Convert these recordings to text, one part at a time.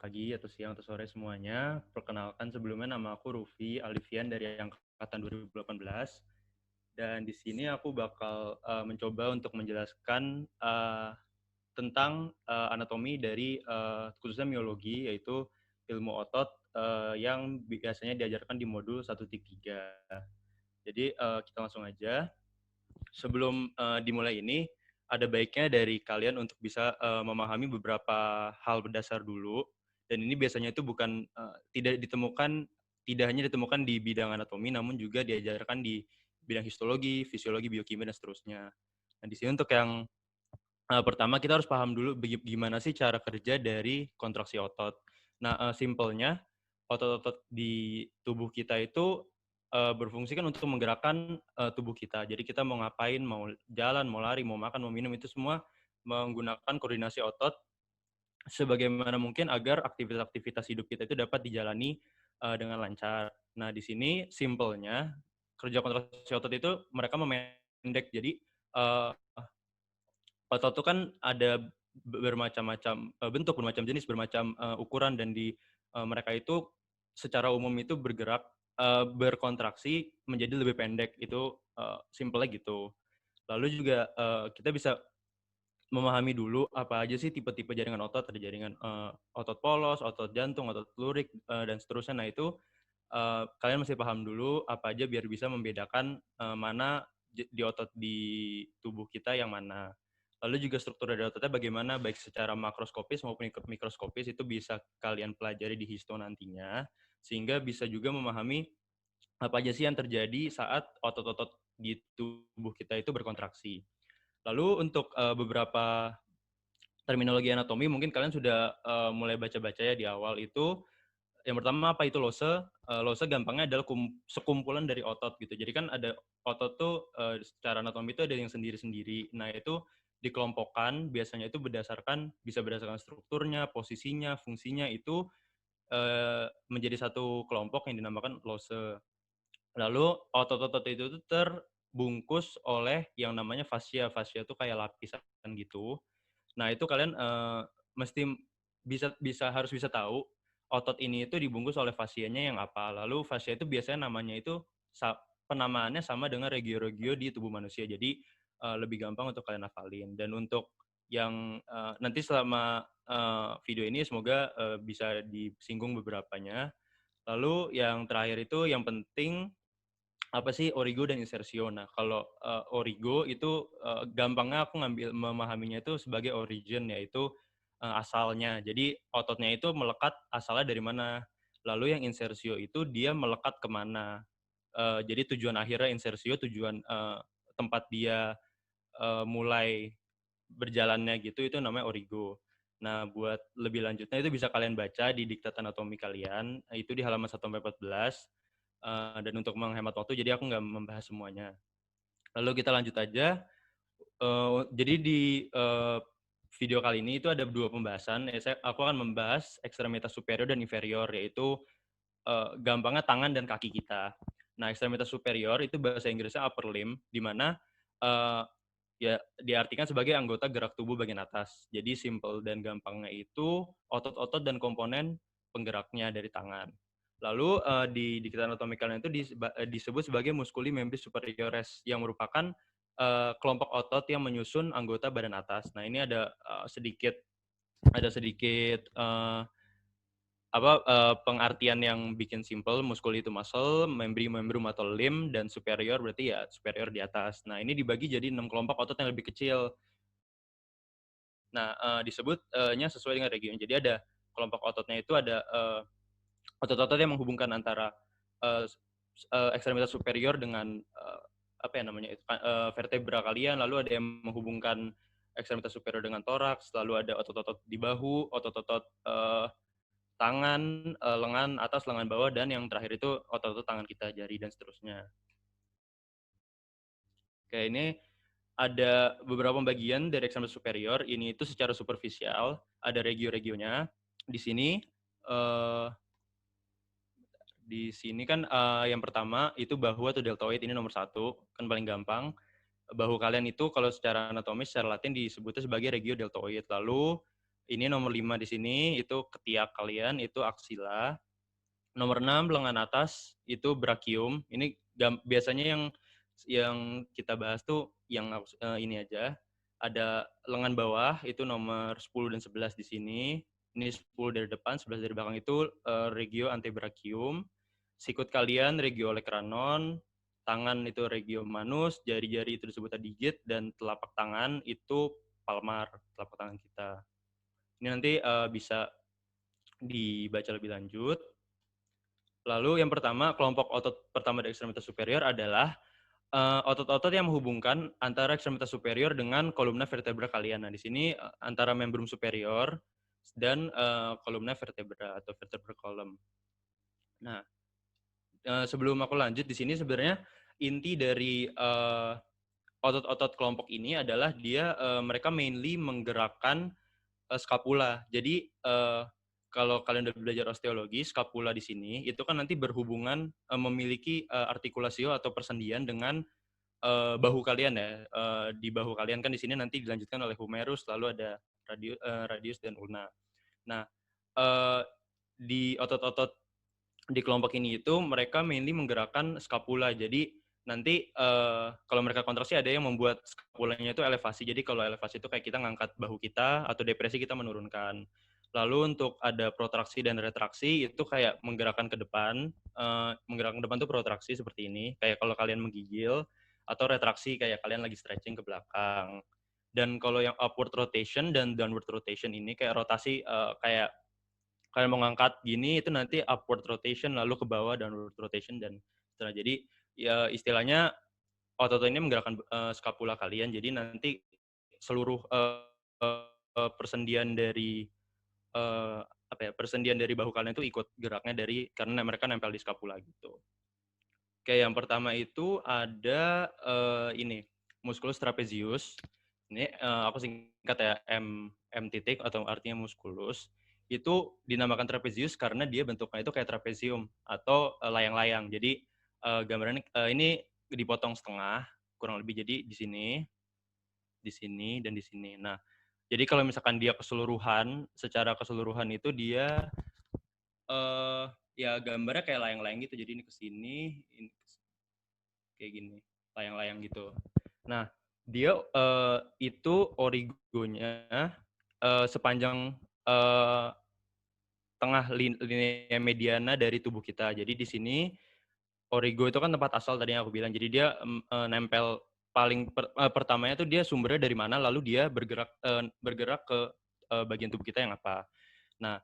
pagi atau siang atau sore semuanya. Perkenalkan sebelumnya nama aku Rufi Alifian dari angkatan 2018. Dan di sini aku bakal mencoba untuk menjelaskan tentang anatomi dari khususnya miologi, yaitu ilmu otot yang biasanya diajarkan di modul 1.3. Jadi kita langsung aja. Sebelum dimulai ini, ada baiknya dari kalian untuk bisa memahami beberapa hal berdasar dulu. Dan ini biasanya itu bukan tidak hanya ditemukan di bidang anatomi, namun juga diajarkan di bidang histologi, fisiologi, biokimia dan seterusnya. Nah, di sini untuk yang pertama kita harus paham dulu gimana sih cara kerja dari kontraksi otot. Nah, simpelnya otot-otot di tubuh kita itu berfungsi kan untuk menggerakkan tubuh kita. Jadi kita mau ngapain, mau jalan, mau lari, mau makan, mau minum, itu semua menggunakan koordinasi otot sebagaimana mungkin agar aktivitas-aktivitas hidup kita itu dapat dijalani dengan lancar. Nah, di sini simpelnya kerja kontraksi otot itu mereka memendek. Jadi otot itu kan ada bermacam-macam bentuk, bermacam jenis, bermacam ukuran, dan di mereka itu secara umum itu berkontraksi menjadi lebih pendek. Itu simpelnya gitu. Lalu juga kita bisa memahami dulu apa aja sih tipe-tipe jaringan otot. Ada jaringan otot polos, otot jantung, otot lurik, dan seterusnya. Nah, itu kalian mesti paham dulu apa aja biar bisa membedakan mana di otot di tubuh kita yang mana. Lalu juga struktur dari ototnya bagaimana, baik secara makroskopis maupun mikroskopis, itu bisa kalian pelajari di histo nantinya, sehingga bisa juga memahami apa aja sih yang terjadi saat otot-otot di tubuh kita itu berkontraksi. Lalu untuk beberapa terminologi anatomi mungkin kalian sudah mulai baca-baca ya di awal itu. Yang pertama, apa itu lose? Lose gampangnya adalah sekumpulan dari otot gitu. Jadi kan ada otot tuh secara anatomi itu ada yang sendiri-sendiri. Nah, itu dikelompokkan biasanya itu bisa berdasarkan strukturnya, posisinya, fungsinya, itu menjadi satu kelompok yang dinamakan lose. Lalu otot-otot itu tuh terbungkus oleh yang namanya fascia. Fascia itu kayak lapisan gitu. Nah, itu kalian mesti harus bisa tahu otot ini itu dibungkus oleh fascianya yang apa. Lalu fascia itu biasanya namanya itu penamaannya sama dengan regio-regio di tubuh manusia. Jadi lebih gampang untuk kalian hafalin. Dan untuk yang nanti selama video ini semoga bisa disinggung beberapanya. Lalu yang terakhir itu yang penting, apa sih origo dan insertio. Nah, kalau origo itu gampangnya aku memahaminya itu sebagai origin, yaitu asalnya. Jadi ototnya itu melekat asalnya dari mana. Lalu yang insertio itu dia melekat kemana. Jadi tujuan akhirnya insertio, tujuan tempat dia mulai berjalannya gitu, itu namanya origo. Nah, buat lebih lanjutnya itu bisa kalian baca di diktat anatomi kalian, itu di halaman 1-14. Dan untuk menghemat waktu, jadi aku nggak membahas semuanya. Lalu kita lanjut aja. Jadi di video kali ini itu ada 2 pembahasan. Aku akan membahas ekstremitas superior dan inferior, yaitu gampangnya tangan dan kaki kita. Nah, ekstremitas superior itu bahasa Inggrisnya upper limb, di mana ya diartikan sebagai anggota gerak tubuh bagian atas. Jadi simple dan gampangnya itu otot-otot dan komponen penggeraknya dari tangan. Lalu di diktat anatomi kalian itu disebut sebagai musculi membris superiores, yang merupakan kelompok otot yang menyusun anggota badan atas. Nah, ini ada sedikit pengartian yang bikin simple. Musculi itu muscle, membrum atau limb, dan superior berarti ya superior di atas. Nah, ini dibagi jadi 6 kelompok otot yang lebih kecil. Nah, disebutnya sesuai dengan region. Jadi ada kelompok ototnya itu ada otot-otot yang menghubungkan antara ekstremitas superior dengan apa ya namanya itu vertebra kalian. Lalu ada yang menghubungkan ekstremitas superior dengan toraks. Lalu ada otot-otot di bahu, otot-otot tangan, lengan atas, lengan bawah, dan yang terakhir itu otot-otot tangan kita, jari, dan seterusnya. Oke, ini ada beberapa bagian dari ekstremitas superior. Ini itu secara superficial, ada regio-regionya. Di sini kan yang pertama itu bahu atau deltoid, ini nomor 1, kan paling gampang. Bahu kalian itu kalau secara anatomis, secara Latin disebutnya sebagai regio deltoid. Lalu Ini nomor 5 di sini itu ketiak kalian, itu aksila. Nomor 6 lengan atas itu brachium. Ini biasanya yang kita bahas tuh yang ini aja. Ada lengan bawah itu nomor 10 dan 11 di sini. Ini 10 dari depan, 11 dari belakang itu regio antebrachium. Sikut kalian regio olecranon, tangan itu regio manus, jari-jari itu disebut digit, dan telapak tangan itu palmar, telapak tangan kita. Ini nanti bisa dibaca lebih lanjut. Lalu yang pertama, kelompok otot pertama dari ekstremitas superior adalah otot-otot yang menghubungkan antara ekstremitas superior dengan kolumna vertebra kalian. Nah, di sini antara membrum superior dan kolumna vertebra atau vertebral column. Nah, sebelum aku lanjut di sini sebenarnya inti dari otot-otot kelompok ini adalah mereka mainly menggerakkan scapula. Jadi kalau kalian udah belajar osteologi, scapula di sini itu kan nanti berhubungan memiliki artikulasio atau persendian dengan bahu kalian ya. Di bahu kalian kan di sini nanti dilanjutkan oleh humerus, lalu ada radius dan ulna. Nah, eh, di otot-otot di kelompok ini itu mereka mainly menggerakkan scapula. Jadi nanti kalau mereka kontraksi ada yang membuat scapulanya itu elevasi. Jadi kalau elevasi itu kayak kita ngangkat bahu kita, atau depresi kita menurunkan. Lalu untuk ada protraksi dan retraksi itu kayak menggerakkan ke depan. Menggerakkan ke depan itu protraksi seperti ini. Kayak kalau kalian menggigil, atau retraksi kayak kalian lagi stretching ke belakang. Dan kalau yang upward rotation dan downward rotation ini kayak rotasi kayak kalian mau ngangkat gini itu nanti upward rotation, lalu ke bawah downward rotation, dan setelah jadi ya istilahnya otot ini menggerakkan scapula kalian, jadi nanti seluruh persendian dari persendian dari bahu kalian itu ikut geraknya karena mereka nempel di scapula gitu. Oke, yang pertama itu ada ini musculus trapezius. Ini aku singkat ya, M titik atau artinya musculus. Itu dinamakan trapezius karena dia bentuknya itu kayak trapezium atau layang-layang. Jadi gambarannya ini dipotong setengah kurang lebih, jadi di sini dan di sini. Nah, jadi kalau misalkan dia secara keseluruhan itu dia ya gambarnya kayak layang-layang gitu. Jadi ini ke sini, ini kayak gini, layang-layang gitu. Nah, dia itu origonya sepanjang tengah linea mediana dari tubuh kita. Jadi di sini origo itu kan tempat asal tadi yang aku bilang. Jadi dia nempel pertamanya tuh dia sumbernya dari mana, lalu dia bergerak ke bagian tubuh kita yang apa. Nah,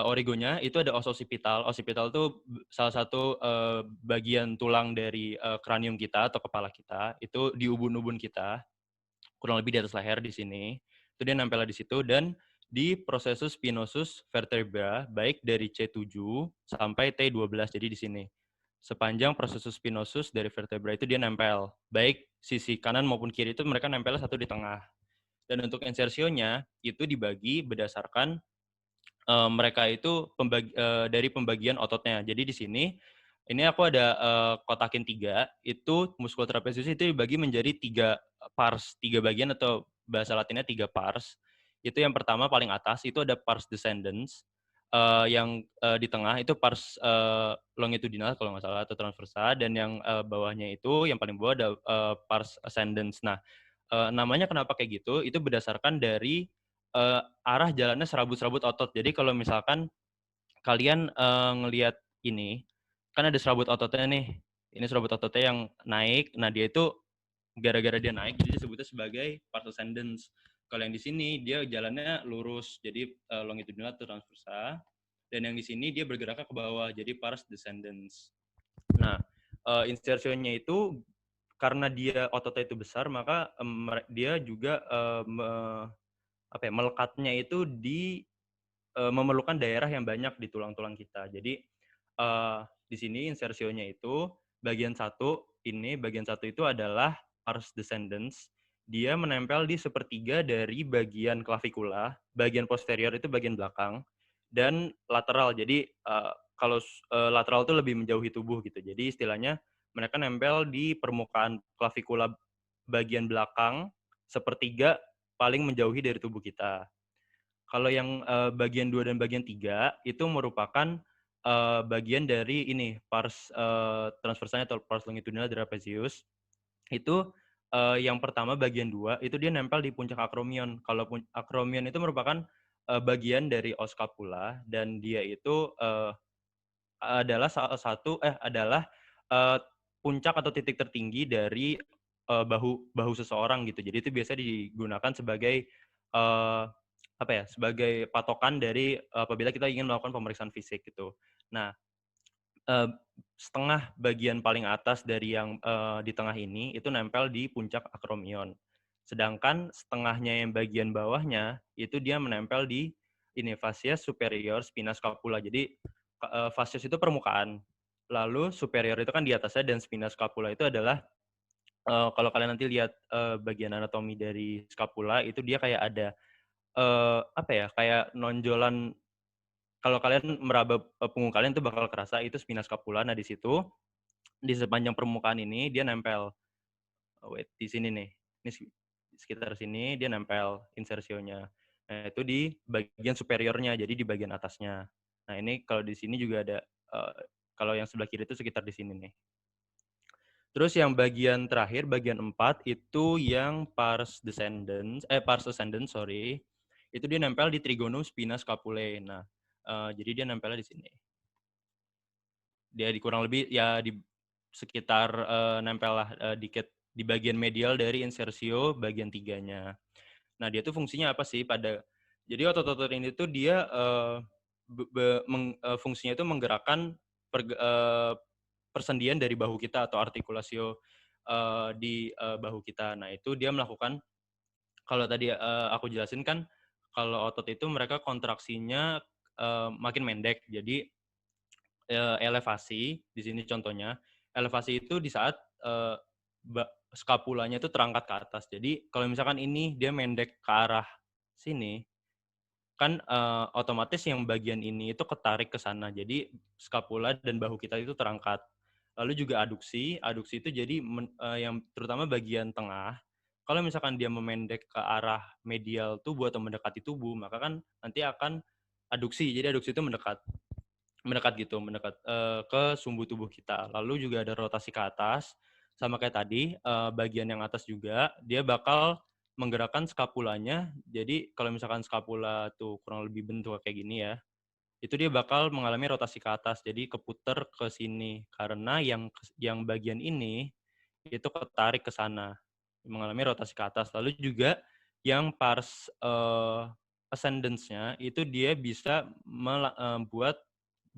origonya itu ada os occipital. Occipital itu salah satu bagian tulang dari kranium kita atau kepala kita. Itu di ubun-ubun kita, kurang lebih di atas leher di sini. Itu dia nempel di situ, dan di processus spinosus vertebra baik dari C7 sampai T12. Jadi di sini sepanjang processus spinosus dari vertebra itu dia nempel. Baik sisi kanan maupun kiri itu mereka nempel satu di tengah. Dan untuk insersionya itu dibagi berdasarkan mereka itu dari pembagian ototnya. Jadi di sini ini aku ada kotakin 3, itu musculus trapezius itu dibagi menjadi 3 pars, 3 bagian, atau bahasa latinnya 3 pars. Itu yang pertama paling atas itu ada pars descendens, yang di tengah itu pars longitudinal kalau nggak salah atau transversa, dan yang bawahnya itu yang paling bawah ada pars ascendens. Nah, namanya kenapa kayak gitu? Itu berdasarkan dari arah jalannya serabut-serabut otot. Jadi kalau misalkan kalian ngelihat ini, kan ada serabut ototnya nih. Ini serabut ototnya yang naik. Nah, dia itu gara-gara dia naik, jadi disebutnya sebagai pars ascendens. Kalau yang di sini dia jalannya lurus, jadi longitudinal atau transversa. Dan yang di sini dia bergeraknya ke bawah, jadi pars descendens. Nah, insertionnya itu karena dia ototnya itu besar, maka dia juga melekatnya itu memerlukan daerah yang banyak di tulang-tulang kita. Jadi di sini insersionya itu bagian satu itu adalah pars descendens. Dia menempel di sepertiga dari bagian clavikula, bagian posterior itu bagian belakang, dan lateral. Jadi kalau lateral itu lebih menjauhi tubuh gitu. Jadi istilahnya mereka nempel di permukaan clavikula bagian belakang, sepertiga paling menjauhi dari tubuh kita. Kalau yang bagian 2 dan bagian 3 itu merupakan bagian dari ini pars transversalnya atau pars longitudinal trapezius. Itu yang pertama bagian 2 itu dia nempel di puncak acromion. Kalau acromion itu merupakan bagian dari os scapula dan dia itu adalah salah satu adalah eee, puncak atau titik tertinggi dari bahu bahu seseorang gitu. Jadi itu biasa digunakan sebagai apa ya, sebagai patokan dari apabila kita ingin melakukan pemeriksaan fisik gitu. Nah, eee, setengah bagian paling atas dari yang di tengah ini itu nempel di puncak acromion. Sedangkan setengahnya yang bagian bawahnya itu dia menempel di ini fascia superior spina scapula. Jadi fascius itu permukaan, lalu superior itu kan di atasnya dan spina scapula itu adalah kalau kalian nanti lihat bagian anatomi dari scapula itu dia kayak ada apa ya, kayak nonjolan kalau kalian meraba punggung kalian itu bakal kerasa itu spina scapula. Nah, di situ, di sepanjang permukaan ini dia nempel. Wait, di sini nih. Ini sekitar sini dia nempel insersionya. Nah, itu di bagian superiornya, jadi di bagian atasnya. Nah, ini kalau di sini juga ada, kalau yang sebelah kiri itu sekitar di sini nih. Terus yang bagian terakhir, bagian 4 itu yang pars ascendens, sorry. Itu dia nempel di trigonum spina scapulae. Nah, jadi dia nempelnya di sini. Dia di kurang lebih ya di sekitar nempel lah dikit di bagian medial dari insersio bagian tiganya. Nah, dia tuh fungsinya apa sih jadi otot-otot ini tuh dia fungsinya itu menggerakkan persendian dari bahu kita atau artikulasio di bahu kita. Nah, itu dia melakukan kalau tadi aku jelasin kan kalau otot itu mereka kontraksinya makin pendek. Jadi elevasi, di sini contohnya, elevasi itu di saat skapulanya itu terangkat ke atas. Jadi kalau misalkan ini dia mendek ke arah sini, kan otomatis yang bagian ini itu ketarik ke sana. Jadi skapula dan bahu kita itu terangkat. Lalu juga aduksi itu jadi yang terutama bagian tengah, kalau misalkan dia memendek ke arah medial tubuh atau mendekati tubuh, maka kan nanti akan aduksi. Jadi aduksi itu mendekat. Ke sumbu tubuh kita. Lalu juga ada rotasi ke atas, sama kayak tadi, bagian yang atas juga, dia bakal menggerakkan skapulanya. Jadi kalau misalkan skapula tuh kurang lebih bentuk kayak gini ya, itu dia bakal mengalami rotasi ke atas, jadi keputer ke sini. Karena yang bagian ini, itu ketarik ke sana, mengalami rotasi ke atas. Lalu juga yang pars ascendens-nya, itu dia bisa buat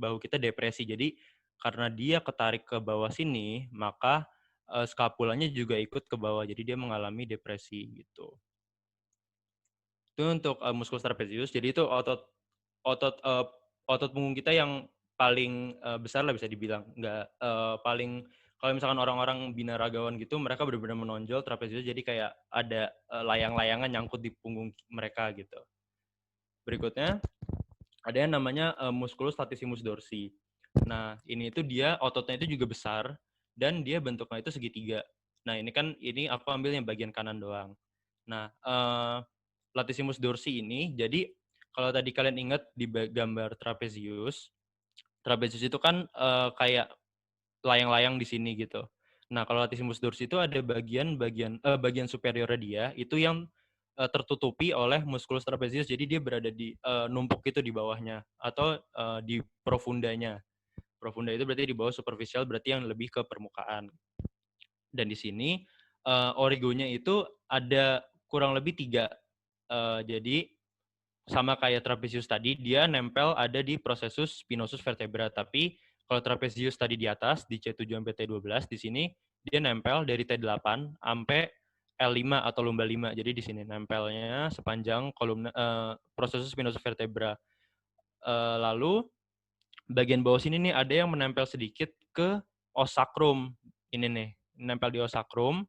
bahu kita depresi. Jadi karena dia ketarik ke bawah sini, maka skapulanya juga ikut ke bawah. Jadi dia mengalami depresi gitu. Itu untuk musculus trapezius. Jadi itu otot otot punggung kita yang paling besar lah bisa dibilang. Nggak paling kalau misalkan orang-orang binaragawan gitu, mereka benar-benar menonjol trapezius. Jadi kayak ada layang-layangan nyangkut di punggung mereka gitu. Berikutnya ada yang namanya musculus latissimus dorsi. Nah, ini itu dia ototnya itu juga besar dan dia bentuknya itu segitiga. Nah, ini aku ambil yang bagian kanan doang. Nah, latissimus dorsi ini jadi kalau tadi kalian ingat di gambar trapezius itu kan kayak layang-layang di sini gitu. Nah, kalau latissimus dorsi itu ada bagian superiornya dia itu yang tertutupi oleh musculus trapezius. Jadi dia berada di numpuk itu di bawahnya atau di profundanya. Profunda itu berarti di bawah superficial, berarti yang lebih ke permukaan. Dan di sini origonya itu ada kurang lebih 3. Jadi sama kayak trapezius tadi, dia nempel ada di processus spinosus vertebra. Tapi kalau trapezius tadi di atas, di C7 sampai T12, di sini dia nempel dari T8 sampai L5 atau lumba 5. Jadi di sini nempelnya sepanjang kolumna processus spinosus vertebra. Lalu bagian bawah sini nih ada yang menempel sedikit ke os sacrum. Ini nih, nempel di os sacrum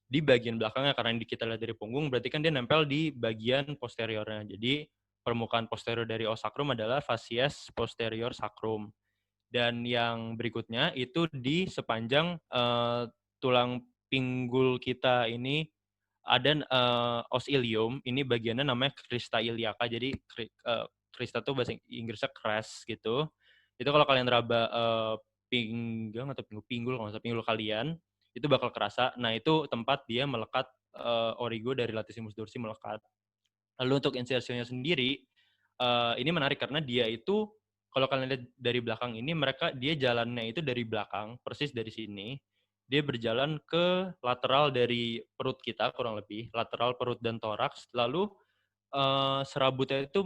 di bagian belakangnya karena yang kita lihat dari punggung berarti kan dia nempel di bagian posteriornya. Jadi permukaan posterior dari os sacrum adalah facies posterior sacrum. Dan yang berikutnya itu di sepanjang tulang pinggul kita ini ada os ilium, ini bagiannya namanya crista iliaca. Jadi crista tuh bahasa Inggrisnya crest gitu. Itu kalau kalian raba pinggang atau pinggul kalau nggak salah pinggul kalian, itu bakal kerasa. Nah, itu tempat dia melekat origo dari latissimus dorsi melekat. Lalu untuk insertionnya sendiri, ini menarik karena dia itu kalau kalian lihat dari belakang ini dia jalannya itu dari belakang, persis dari sini. Dia berjalan ke lateral dari perut kita kurang lebih, lateral perut dan toraks. Lalu serabutnya itu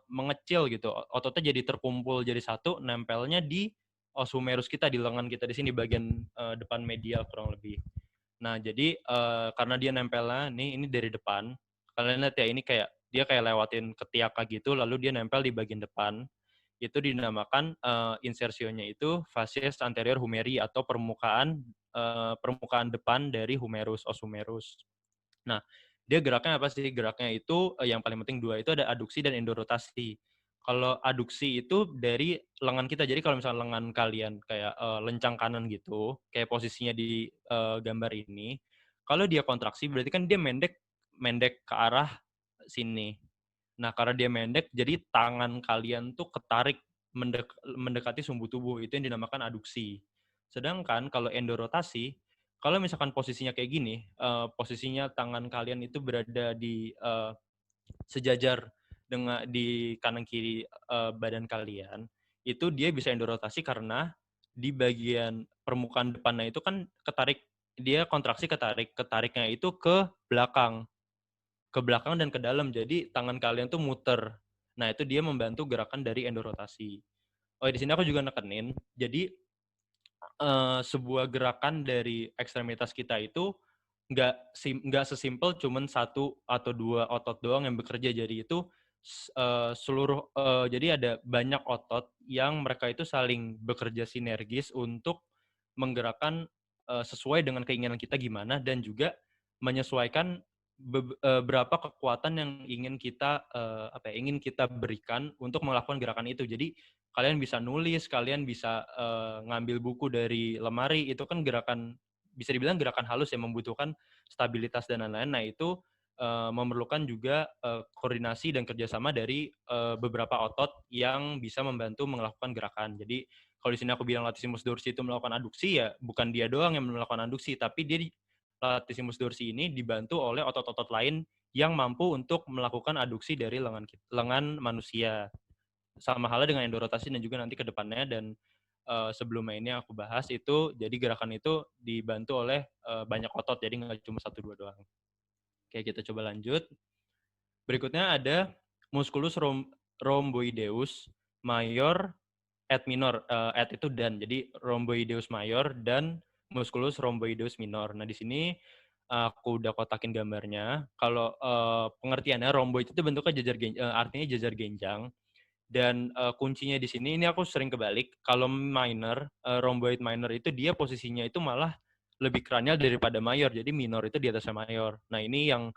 mengecil gitu, ototnya jadi terkumpul jadi satu, nempelnya di os humerus kita, di lengan kita di sini bagian depan medial kurang lebih. Nah, jadi karena dia nempelnya ini dari depan, kalian lihat ya ini kayak dia kayak lewatin ketiak gitu, lalu dia nempel di bagian depan. Itu dinamakan insersionya itu facies anterior humeri atau permukaan depan dari humerus, os humerus. Nah, dia geraknya apa sih? Geraknya itu yang paling penting dua itu ada aduksi dan endorotasi. Kalau aduksi itu dari lengan kita. Jadi kalau misalnya lengan kalian kayak lencang kanan gitu, kayak posisinya di gambar ini, kalau dia kontraksi berarti kan dia mendek ke arah sini. Nah, karena dia mendek, jadi tangan kalian tuh ketarik mendekati sumbu tubuh. Itu yang dinamakan aduksi. Sedangkan kalau endorotasi, kalau misalkan posisinya kayak gini, posisinya tangan kalian itu berada di sejajar dengan di kanan kiri badan kalian, itu dia bisa endorotasi karena di bagian permukaan depannya itu kan ketarik, dia kontraksi ketariknya itu ke belakang dan ke dalam. Jadi tangan kalian tuh muter. Nah, itu dia membantu gerakan dari endorotasi. Oh, di sini aku juga nekenin. Jadi sebuah gerakan dari ekstremitas kita itu nggak sesimpel cuman satu atau dua otot doang yang bekerja. Jadi itu jadi ada banyak otot yang mereka itu saling bekerja sinergis untuk menggerakkan sesuai dengan keinginan kita gimana, dan juga menyesuaikan berapa kekuatan yang ingin kita ingin kita berikan untuk melakukan gerakan itu. Jadi kalian bisa nulis, kalian bisa ngambil buku dari lemari, itu kan gerakan, bisa dibilang gerakan halus yang membutuhkan stabilitas dan lain-lain. Nah, itu memerlukan juga koordinasi dan kerjasama dari beberapa otot yang bisa membantu melakukan gerakan. Jadi kalau di sini aku bilang latissimus dorsi itu melakukan aduksi, ya bukan dia doang yang melakukan aduksi, tapi latissimus dorsi ini dibantu oleh otot-otot lain yang mampu untuk melakukan aduksi dari lengan manusia. Sama halnya dengan endorotasi dan juga nanti ke depannya. Dan sebelumnya ini aku bahas itu, jadi gerakan itu dibantu oleh banyak otot, jadi nggak cuma satu dua doang. Oke, kita coba lanjut. Berikutnya ada musculus rhomboideus major et minor. Et itu dan, jadi rhomboideus major dan musculus rhomboideus minor. Nah, di sini aku udah kotakin gambarnya. Kalau pengertiannya, rhomboid itu bentuknya artinya jajar genjang. Dan kuncinya di sini, ini aku sering kebalik. Kalau minor, rhomboid minor itu dia posisinya itu malah lebih kranial daripada mayor. Jadi minor itu di atasnya mayor. Nah, ini yang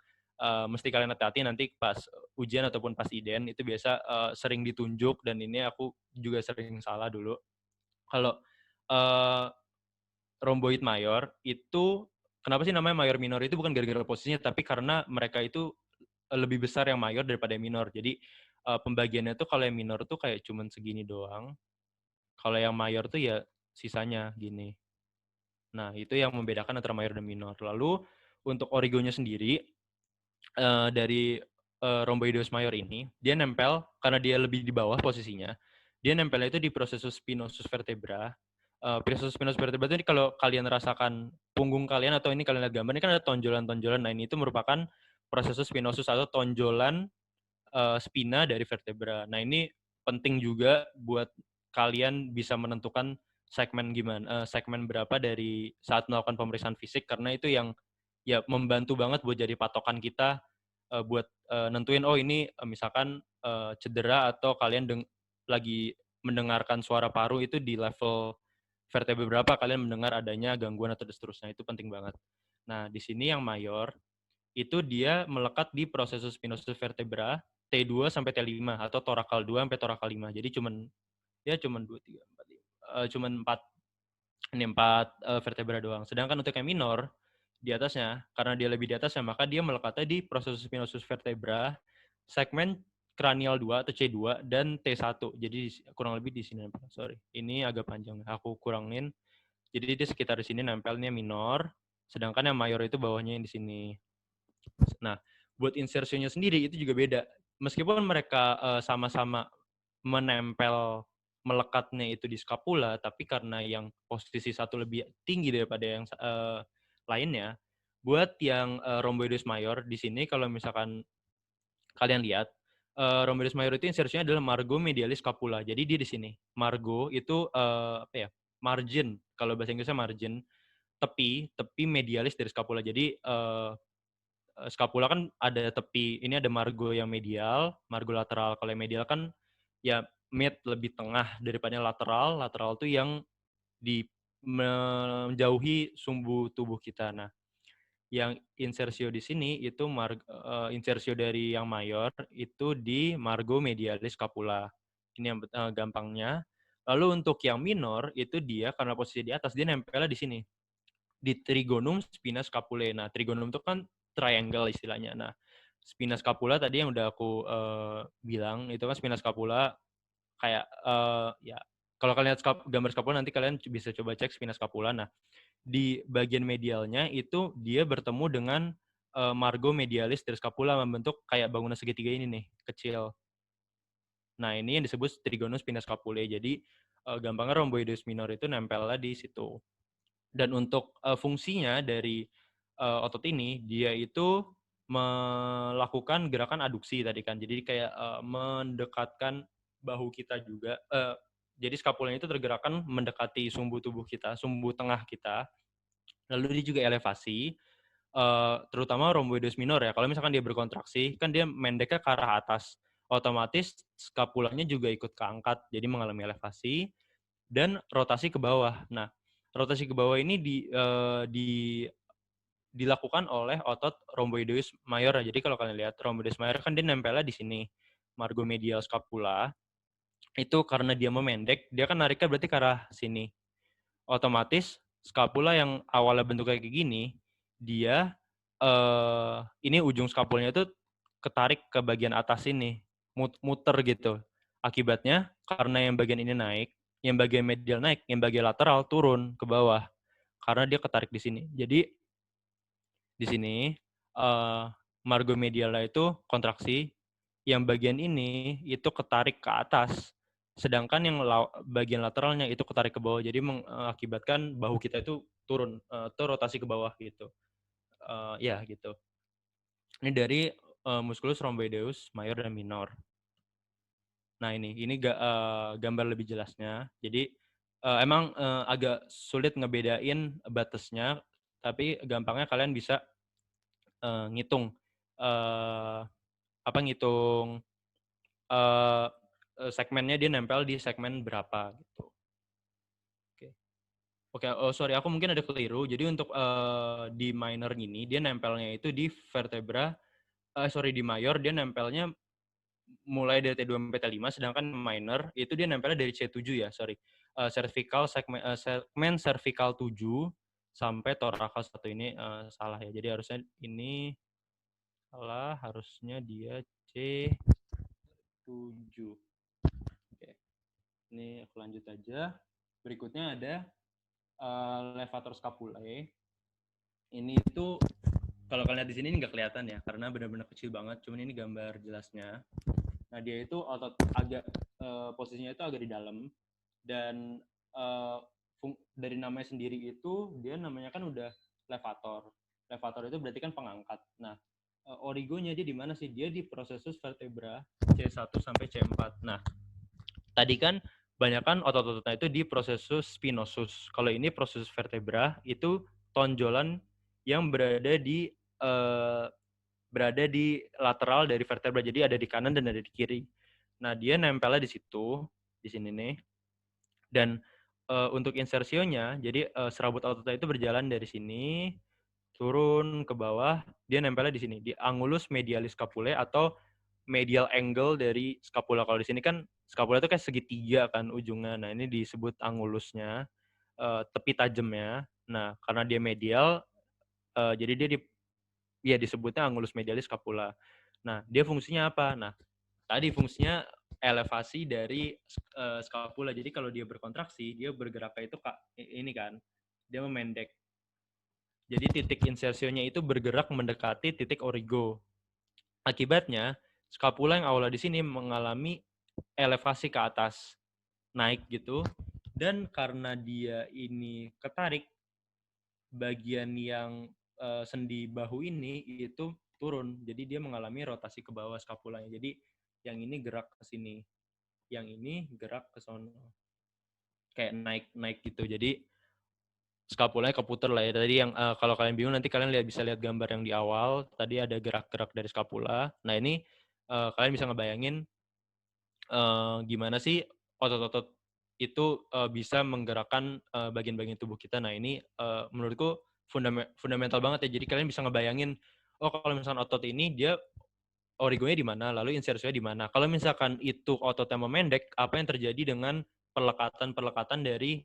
mesti kalian hati-hati nanti pas ujian ataupun pas IDEN, itu biasa sering ditunjuk, dan ini aku juga sering salah dulu. Kalau rhomboid mayor itu, kenapa sih namanya mayor minor, itu bukan gara-gara posisinya, tapi karena mereka itu lebih besar yang mayor daripada yang minor. Jadi pembagiannya tuh kalau yang minor tuh kayak cuman segini doang. Kalau yang mayor tuh ya sisanya gini. Nah, itu yang membedakan antara mayor dan minor. Lalu untuk origonya sendiri, dari rhomboideus mayor ini, dia nempel karena dia lebih di bawah posisinya. Dia nempelnya itu di processus spinosus vertebra. Processus spinosus vertebra itu kalau kalian rasakan punggung kalian, atau ini kalian lihat gambar, ini kan ada tonjolan-tonjolan. Nah, ini itu merupakan processus spinosus atau tonjolan spina dari vertebra. Nah, ini penting juga buat kalian bisa menentukan segmen berapa dari saat melakukan pemeriksaan fisik, karena itu yang ya membantu banget buat jadi patokan kita buat nentuin, oh ini misalkan cedera, atau kalian lagi mendengarkan suara paru itu di level vertebra berapa, kalian mendengar adanya gangguan atau seterusnya. Itu penting banget. Nah, di sini yang mayor itu dia melekat di processus spinosus vertebra T2 sampai T5, atau torakal 2 sampai torakal 5. Jadi cuman 2 3 4 5 cuman 4 vertebra doang. Sedangkan untuk yang minor di atasnya. Karena dia lebih di atasnya, maka dia melekatnya di processus spinosus vertebra, segmen kranial 2 atau C2 dan T1. Jadi kurang lebih di sini nempel. Sorry. Ini agak panjang. Aku kurangin. Jadi dia sekitar di sini nempelnya minor, sedangkan yang mayor itu bawahnya yang di sini. Nah, buat insersinya sendiri itu juga beda. Meskipun mereka sama-sama menempel melekatnya itu di skapula, tapi karena yang posisi satu lebih tinggi daripada yang lainnya, buat yang rhomboideus mayor di sini kalau misalkan kalian lihat, rhomboideus mayor itu insersinya adalah margo medialis scapula. Jadi dia di sini. Margo itu apa ya? Margin. Kalau bahasa Inggrisnya margin, tepi medialis dari scapula. Jadi scapula kan ada tepi, ini ada margo yang medial, margo lateral. Kalau yang medial kan ya mid lebih tengah daripada lateral. Lateral tuh yang di menjauhi sumbu tubuh kita. Nah, yang insersio di sini itu insersio dari yang mayor itu di margo medialis scapula. Ini yang gampangnya. Lalu untuk yang minor itu dia karena posisi di atas dia nempelnya di sini di trigonum spina scapulae. Nah, trigonum itu kan triangle istilahnya. Nah, spina scapula tadi yang udah aku bilang itu kan spina scapula kayak ya kalau kalian lihat gambar scapula nanti kalian bisa coba cek spina scapula. Nah, di bagian medialnya itu dia bertemu dengan margo medialis dari scapula membentuk kayak bangunan segitiga ini nih, kecil. Nah, ini yang disebut trigonum spina scapulae. Jadi gampangnya rhomboideus minor itu nempelnya di situ. Dan untuk fungsinya dari otot ini, dia itu melakukan gerakan aduksi tadi kan. Jadi kayak mendekatkan bahu kita juga. Jadi skapulanya itu tergerakkan mendekati sumbu tubuh kita, sumbu tengah kita. Lalu dia juga elevasi, terutama rhomboideus minor ya. Kalau misalkan dia berkontraksi, kan dia mendeknya ke arah atas. Otomatis skapulanya juga ikut keangkat, jadi mengalami elevasi dan rotasi ke bawah. Nah, rotasi ke bawah ini dilakukan oleh otot rhomboideus mayor. Jadi kalau kalian lihat rhomboideus mayor kan dia nempelnya di sini, margo medial scapula. Itu karena dia memendek, dia kan nariknya berarti ke arah sini. Otomatis scapula yang awalnya bentuknya kayak gini, dia ini ujung scapulanya itu ketarik ke bagian atas ini, muter gitu. Akibatnya karena yang bagian ini naik, yang bagian medial naik, yang bagian lateral turun ke bawah karena dia ketarik di sini. Jadi di sini margo medialnya itu kontraksi, yang bagian ini itu ketarik ke atas, sedangkan yang bagian lateralnya itu ketarik ke bawah. Jadi mengakibatkan bahu kita itu turun, rotasi ke bawah gitu. Ya gitu. Ini dari musculus rhomboideus mayor dan minor. Nah ini gambar lebih jelasnya. Jadi emang agak sulit ngebedain batasnya, tapi gampangnya kalian bisa ngitung ngitung uh, segmennya dia nempel di segmen berapa gitu. Oke. Oke, oh sorry, aku mungkin ada keliru. Jadi untuk di minor ini dia nempelnya itu di vertebra, di mayor dia nempelnya mulai dari T2 sampai T5, sedangkan minor itu dia nempelnya dari C7 ya, sorry. Segmen cervical 7 sampai thoracal 1 ini salah ya. Jadi harusnya ini salah, harusnya dia C7. Oke. Ini aku lanjut aja. Berikutnya ada levator scapulae. Ini itu kalau kalian lihat di sini nggak kelihatan ya, karena benar-benar kecil banget. Cuman ini gambar jelasnya. Nah dia itu otot agak posisinya itu agak di dalam dan dari namanya sendiri itu dia namanya kan udah levator. Levator itu berarti kan pengangkat. Nah origonya dia di mana sih? Dia di processus vertebra C1 sampai C4. Nah tadi kan banyak kan otot-ototnya itu di processus spinosus. Kalau ini processus vertebra itu tonjolan yang berada di lateral dari vertebra. Jadi ada di kanan dan ada di kiri. Nah, dia nempelnya di situ, di sini nih. Dan untuk insersionya, jadi serabut ototnya itu berjalan dari sini turun ke bawah, dia nempelnya di sini di angulus medialis scapulae atau medial angle dari scapula. Kalau di sini kan scapula itu kayak segitiga kan ujungnya. Nah, ini disebut angulusnya, tepi tajamnya. Nah, karena dia medial, jadi dia disebutnya angulus medialis scapula. Nah, dia fungsinya apa? Nah, tadi fungsinya elevasi dari scapula. Jadi kalau dia berkontraksi, dia bergeraknya itu ini kan, dia memendek. Jadi titik insersionya itu bergerak mendekati titik origo. Akibatnya, scapula yang awalnya di sini mengalami elevasi ke atas, naik gitu. Dan karena dia ini ketarik, bagian yang sendi bahu ini itu turun. Jadi dia mengalami rotasi ke bawah scapulanya. Jadi yang ini gerak ke sini, yang ini gerak ke sono. Kayak naik-naik gitu. Jadi scapulanya keputer lah ya. Tadi yang kalau kalian bingung nanti kalian bisa lihat gambar yang di awal. Tadi ada gerak-gerak dari scapula. Nah ini kalian bisa ngebayangin gimana sih otot-otot itu bisa menggerakkan bagian-bagian tubuh kita. Nah ini menurutku fundamental banget ya. Jadi kalian bisa ngebayangin, oh kalau misalkan otot ini dia origonya di mana, lalu insersinya di mana. Kalau misalkan itu ototnya memendek, apa yang terjadi dengan pelekatan-pelekatan dari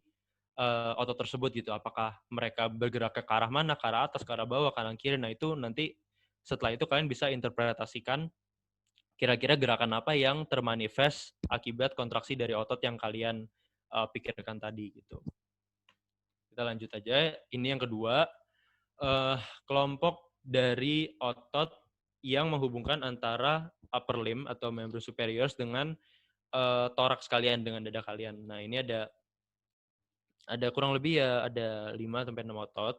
otot tersebut gitu. Apakah mereka bergerak ke arah mana, ke arah atas, ke arah bawah, kanan kiri. Nah itu nanti setelah itu kalian bisa interpretasikan kira-kira gerakan apa yang termanifest akibat kontraksi dari otot yang kalian pikirkan tadi gitu. Kita lanjut aja. Ini yang kedua, kelompok dari otot yang menghubungkan antara upper limb atau membran superior dengan toraks kalian, dengan dada kalian. Nah ini ada kurang lebih ya ada 5 sampai 6 otot.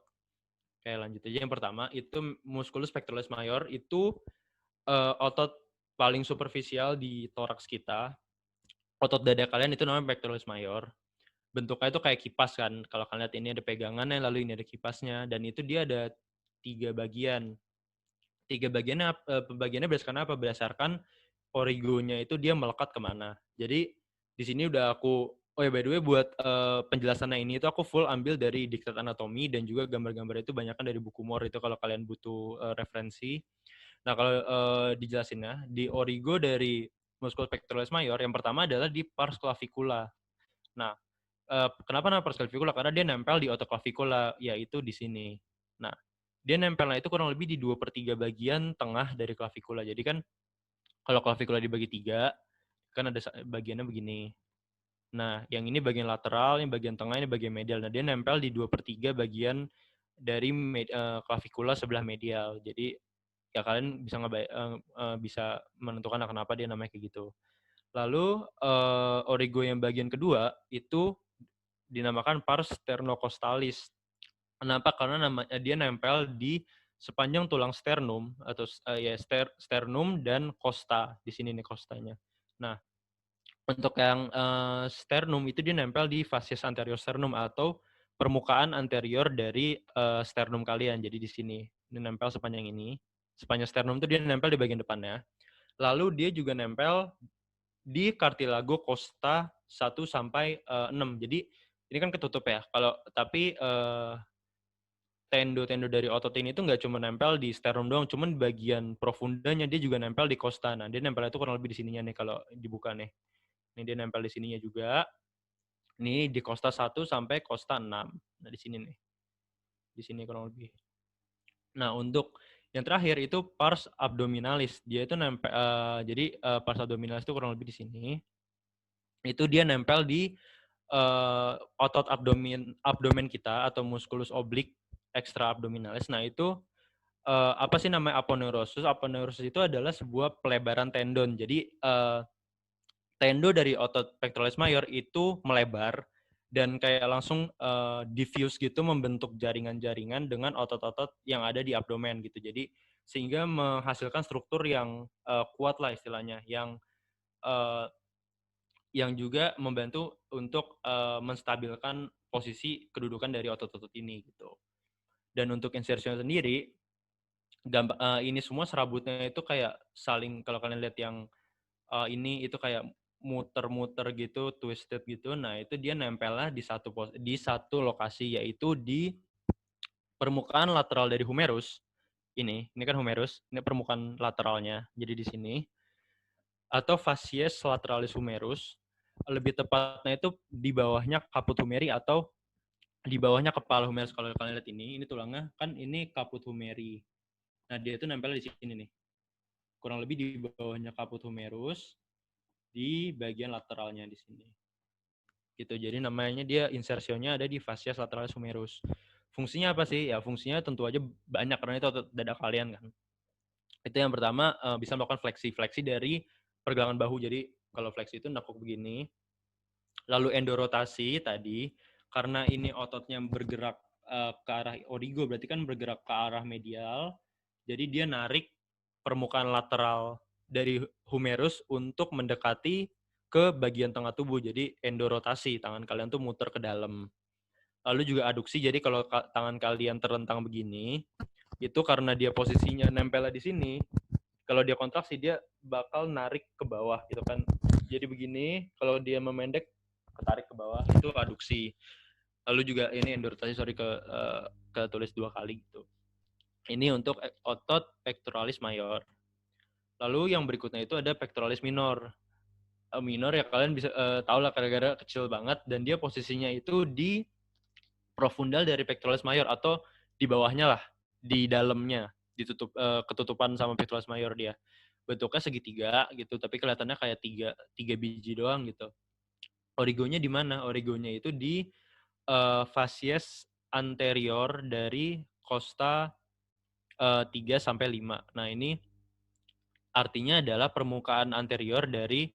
Kayak lanjut aja. Yang pertama itu musculus pectoralis major, itu otot paling superficial di toraks kita. Otot dada kalian itu namanya pectoralis major. Bentuknya itu kayak kipas kan. Kalau kalian lihat ini ada pegangannya, lalu ini ada kipasnya, dan itu dia ada 3 bagian. 3 bagiannya berdasarkan apa? Berdasarkan origonya itu dia melekat kemana. Jadi di sini udah aku, oh ya by the way buat penjelasannya ini itu aku full ambil dari Diktat Anatomi dan juga gambar-gambar itu banyakkan dari buku Moore itu kalau kalian butuh referensi. Nah kalau dijelasinnya, di origo dari musculus pectoralis major yang pertama adalah di pars clavicula. Nah, kenapa nama pars clavicula? Karena dia nempel di otot clavicula, yaitu di sini. Nah, dia nempelnya itu kurang lebih di 2/3 bagian tengah dari clavicula. Jadi kan kalau clavicula dibagi 3, kan ada bagiannya begini. Nah, yang ini bagian lateral, ini bagian tengah, ini bagian medial. Nah, dia nempel di 2/3 bagian dari clavicula sebelah medial. Jadi ya kalian bisa bisa menentukan kenapa dia namanya kayak gitu. Lalu origo yang bagian kedua itu dinamakan pars sternocostalis. Kenapa? Karena dia nempel di sepanjang tulang sternum atau sternum dan costa. Di sini nih costanya. Nah, untuk yang sternum itu dia nempel di fascias anterior sternum atau permukaan anterior dari sternum kalian. Jadi di sini dia nempel sepanjang ini. Sepanjang sternum itu dia nempel di bagian depannya. Lalu dia juga nempel di cartilago costa 1 sampai 6. Jadi ini kan ketutup ya. Tapi tendo-tendo dari otot ini tuh nggak cuma nempel di sternum doang, cuman bagian profundanya dia juga nempel di costa. Nah, dia nempel itu kurang lebih di sininya nih kalau dibuka nih. Ini dia nempel di sininya juga. Ini di costa 1 sampai costa 6. Nah, di sini nih. Di sini kurang lebih. Nah, untuk yang terakhir itu pars abdominalis. Dia itu nempel jadi pars abdominalis itu kurang lebih di sini. Itu dia nempel di otot abdomen kita atau musculus oblique extra abdominalis. Nah, itu apa sih namanya aponeurosis? Aponeurosis itu adalah sebuah pelebaran tendon. Jadi tendo dari otot pectoralis major itu melebar dan kayak langsung diffuse gitu membentuk jaringan-jaringan dengan otot-otot yang ada di abdomen gitu. Jadi sehingga menghasilkan struktur yang kuat lah istilahnya, yang juga membantu untuk menstabilkan posisi kedudukan dari otot-otot ini gitu. Dan untuk insertion sendiri, ini semua serabutnya itu kayak saling, kalau kalian lihat yang ini itu kayak muter-muter gitu, twisted gitu. Nah, itu dia nempelnya di satu lokasi, yaitu di permukaan lateral dari humerus. Ini kan humerus, ini permukaan lateralnya. Jadi di sini atau fascies lateralis humerus. Lebih tepatnya itu di bawahnya caput humeri atau di bawahnya kepala humerus. Kalau kalian lihat ini tulangnya kan ini caput humeri. Nah, dia itu nempel di sini nih. Kurang lebih di bawahnya caput humerus, di bagian lateralnya di sini. Gitu. Jadi namanya dia insersionya ada di fascias lateralis humerus. Fungsinya apa sih? Ya fungsinya tentu aja banyak karena itu otot dada kalian kan. Itu yang pertama bisa melakukan fleksi dari pergelangan bahu. Jadi kalau fleksi itu nekuk begini. Lalu endorotasi tadi, karena ini ototnya bergerak ke arah origo, berarti kan bergerak ke arah medial. Jadi dia narik permukaan lateral dari humerus untuk mendekati ke bagian tengah tubuh. Jadi endorotasi, tangan kalian tuh muter ke dalam. Lalu juga aduksi, jadi kalau tangan kalian terlentang begini, itu karena dia posisinya nempel di sini, kalau dia kontraksi dia bakal narik ke bawah gitu kan. Jadi begini, kalau dia memendek ketarik ke bawah, itu aduksi. Lalu juga ini endorotasi, ke tulis 2 kali gitu. Ini untuk otot pectoralis mayor. Lalu yang berikutnya itu ada pectoralis minor. Minor ya kalian bisa tahu lah gara-gara kecil banget dan dia posisinya itu di profundal dari pectoralis mayor atau di bawahnya lah, di dalamnya, ketutupan sama pectoralis mayor dia. Bentuknya segitiga gitu, tapi kelihatannya kayak tiga biji doang gitu. Origonya di mana? Origonya itu di facies anterior dari costa 3 sampai 5. Nah, ini artinya adalah permukaan anterior dari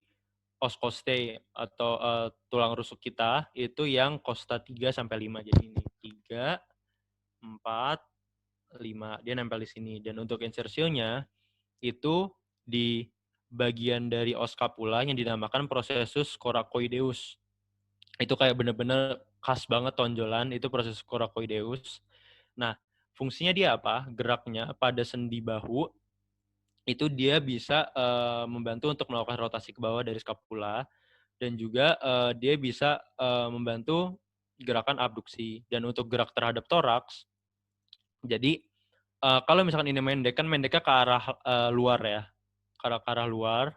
os costae atau tulang rusuk kita itu yang costa 3 sampai 5. Jadi ini 3, 4, 5. Dia nempel di sini. Dan untuk insersionya itu di bagian dari os scapula yang dinamakan processus coracoideus. Itu kayak bener-bener khas banget tonjolan, itu proses coracoideus. Nah, fungsinya dia apa? Geraknya pada sendi bahu itu dia bisa membantu untuk melakukan rotasi ke bawah dari scapula dan juga dia bisa membantu gerakan abduksi. Dan untuk gerak terhadap toraks, jadi kalau misalkan ini mendek kan mendeknya ke arah luar ya, ke arah luar,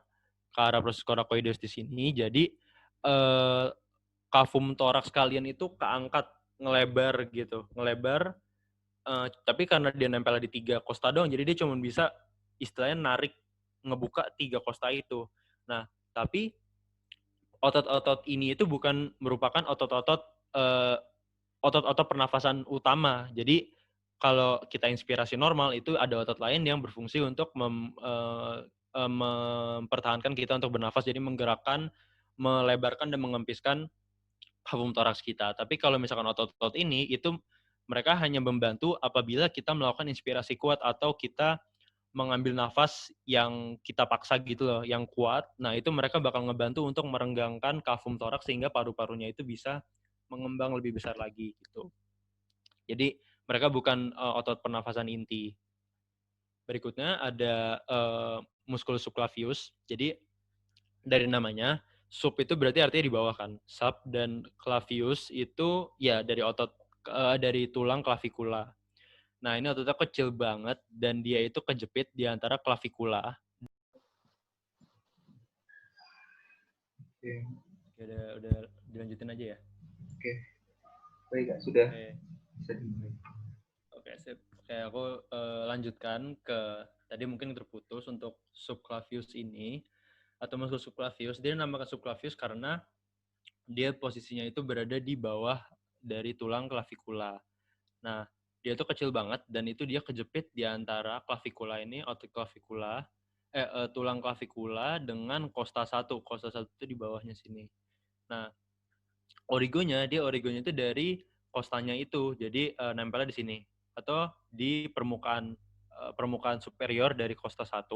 ke arah proses coracoideus di sini. Jadi kafum toraks kalian itu keangkat ngelebar gitu, ngelebar. Tapi karena dia nempel di 3 kosta doang, jadi dia cuma bisa istilahnya narik, ngebuka 3 kosta itu. Nah, tapi otot-otot ini itu bukan merupakan eh, otot-otot pernafasan utama. Jadi kalau kita inspirasi normal itu ada otot lain yang berfungsi untuk mempertahankan kita untuk bernafas. Jadi menggerakkan, melebarkan dan mengempiskan kafum toraks kita. Tapi kalau misalkan otot-otot ini itu mereka hanya membantu apabila kita melakukan inspirasi kuat atau kita mengambil nafas yang kita paksa gitu loh, yang kuat. Nah, itu mereka bakal ngebantu untuk merenggangkan kafum toraks sehingga paru-parunya itu bisa mengembang lebih besar lagi gitu. Jadi mereka bukan otot pernafasan inti. Berikutnya ada musculus subclavius. Jadi dari namanya, sub itu berarti artinya di bawah kan. Sub dan clavius itu ya dari dari tulang clavikula. Nah, ini ototnya kecil banget dan dia itu kejepit di antara clavikula. Oke. Udah dilanjutin aja ya. Oke. Baik, Kak, sudah bisa dimulai. Oke, sip. Oke, aku lanjutkan ke tadi mungkin terputus untuk subclavius ini atau musculus subclavius. Dia dinamakan subclavius karena dia posisinya itu berada di bawah dari tulang clavikula. Nah, dia tuh kecil banget dan itu dia kejepit di antara clavikula ini, otot clavikula, tulang clavikula dengan costa 1. Costa 1 itu di bawahnya sini. Nah, origonya itu dari costanya itu. Jadi nempelnya di sini atau di permukaan superior dari costa 1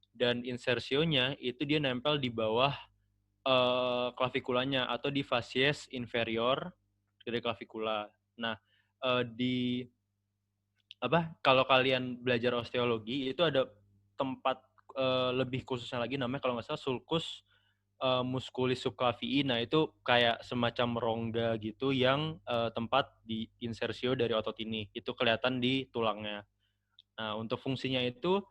dan insersionya itu dia nempel di bawah klavikulanya atau di facies inferior dari klavikula. Nah, di kalau kalian belajar osteologi itu ada tempat lebih khususnya lagi namanya kalau nggak salah sulcus musculis subclavii. Nah, itu kayak semacam rongga gitu yang tempat di insersio dari otot ini. Itu kelihatan di tulangnya. Nah, untuk fungsinya itu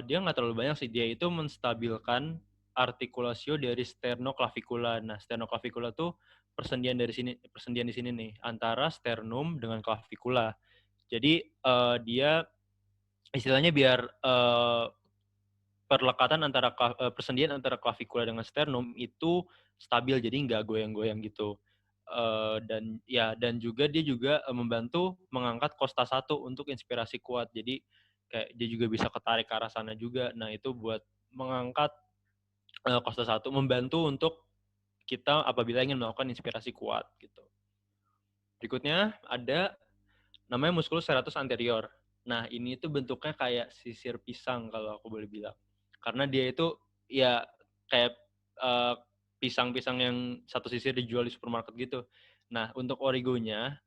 dia nggak terlalu banyak sih. Dia itu menstabilkan artikulasio dari sternoclavikula. Nah, sternoclavikula tuh persendian di sini nih antara sternum dengan clavicula. Jadi dia istilahnya biar perlekatan antara persendian antara clavicula dengan sternum itu stabil, jadi nggak goyang-goyang gitu. Dan juga dia juga membantu mengangkat kosta 1 untuk inspirasi kuat. Jadi kayak dia juga bisa ketarik ke arah sana juga. Nah, itu buat mengangkat kosta 1, membantu untuk kita apabila ingin melakukan inspirasi kuat gitu. Berikutnya ada namanya musculus serratus anterior. Nah, ini tuh bentuknya kayak sisir pisang kalau aku boleh bilang. Karena dia itu ya kayak pisang-pisang yang satu sisir dijual di supermarket gitu. Nah, untuk origonya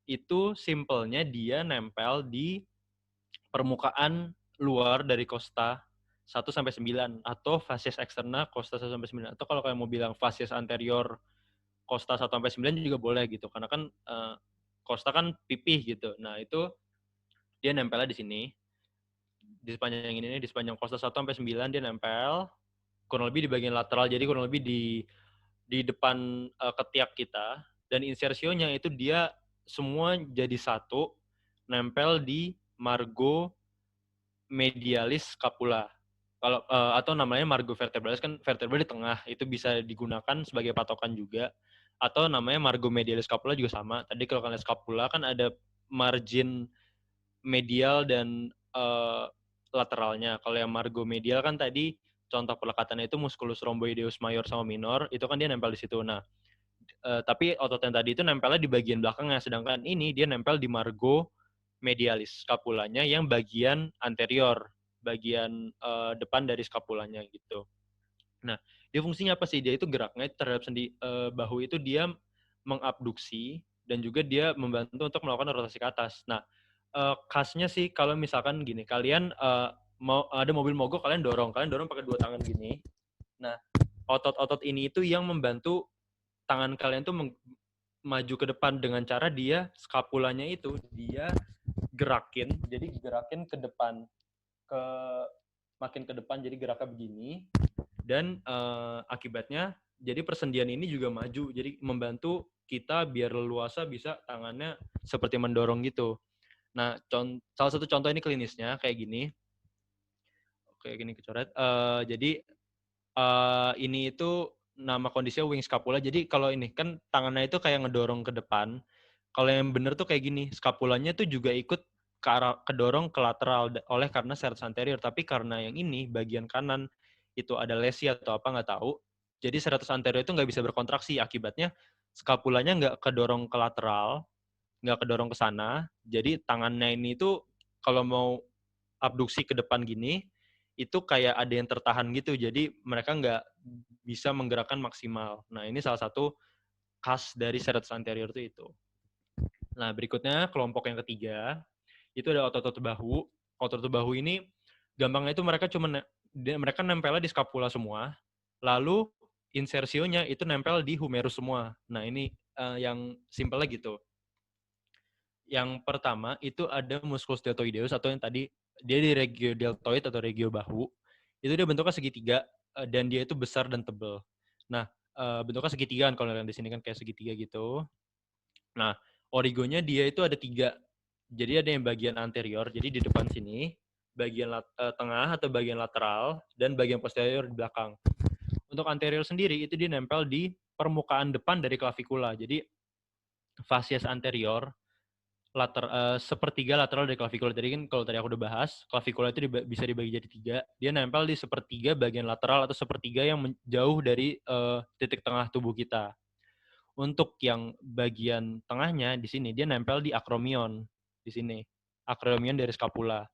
itu simpelnya dia nempel di permukaan luar dari kosta 1 sampai 9 atau facies externa kosta 1 sampai 9, atau kalau kalian mau bilang facies anterior kosta 1 sampai 9 juga boleh gitu. Karena kan kosta kan pipih gitu. Nah, itu dia nempelnya di sini. Di sepanjang ini, di sepanjang kosta 1 sampai 9 dia nempel kurang lebih di bagian lateral. Jadi kurang lebih di depan ketiak kita, dan insersionya itu dia semua jadi satu nempel di margo medialis scapula. Kalau atau namanya margo vertebralis, kan vertebra di tengah, itu bisa digunakan sebagai patokan juga. Atau namanya margo medialis scapula juga sama. Tadi kalau kalian scapula kan ada margin medial dan lateralnya. Kalau yang margo medial kan tadi contoh pelekatannya itu musculus rhomboideus major sama minor, itu kan dia nempel di situ. Nah, tapi otot yang tadi itu nempelnya di bagian belakangnya, sedangkan ini dia nempel di margo medialis scapulanya yang bagian anterior, bagian depan dari scapulanya gitu. Nah, dia fungsinya apa sih? Dia itu geraknya terhadap sendi bahu itu dia mengabduksi dan juga dia membantu untuk melakukan rotasi ke atas. Nah, khasnya sih kalau misalkan gini, kalian mau ada mobil mogok, kalian dorong pakai 2 tangan gini. Nah, otot-otot ini itu yang membantu tangan kalian tuh maju ke depan dengan cara dia skapulanya itu dia gerakin, jadi gerakin ke depan, ke makin ke depan, jadi geraknya begini, dan akibatnya jadi persendian ini juga maju, jadi membantu kita biar leluasa bisa tangannya seperti mendorong gitu. Nah, salah satu contoh ini klinisnya kayak gini kecoret. Jadi ini itu nama kondisinya wing scapula. Jadi kalau ini kan tangannya itu kayak ngedorong ke depan. Kalau yang bener tuh kayak gini, scapulanya tuh juga ikut ke arah kedorong ke lateral oleh karena serratus anterior. Tapi karena yang ini bagian kanan itu ada lesi atau apa nggak tahu. Jadi serratus anterior itu nggak bisa berkontraksi. Akibatnya scapulanya nggak kedorong ke lateral, nggak kedorong ke sana. Jadi tangannya ini tuh kalau mau abduksi ke depan gini, itu kayak ada yang tertahan gitu. Jadi mereka nggak bisa menggerakkan maksimal. Nah, ini salah satu khas dari serratus anterior itu. Nah, berikutnya kelompok yang ketiga, itu ada otot-otot bahu. Otot-otot bahu ini gampangnya itu mereka nempelnya di scapula semua. Lalu insersionya itu nempel di humerus semua. Nah, ini yang simpelnya gitu. Yang pertama itu ada musculus deltoideus atau yang tadi dia di regio deltoid atau regio bahu. Itu dia bentuknya segitiga dan dia itu besar dan tebal. Nah, bentuknya segitiga kan kalau yang di sini kan kayak segitiga gitu. Nah, origonya dia itu ada 3. Jadi ada yang bagian anterior, jadi di depan sini, bagian tengah atau bagian lateral, dan bagian posterior di belakang. Untuk anterior sendiri itu dia nempel di permukaan depan dari clavicula. Jadi facies anterior sepertiga lateral dari clavicula. Tadi kan kalau tadi aku udah bahas, clavicula itu bisa dibagi jadi 3. Dia nempel di sepertiga bagian lateral atau sepertiga yang jauh dari titik tengah tubuh kita. Untuk yang bagian tengahnya di sini dia nempel di acromion di sini. Acromion dari scapula.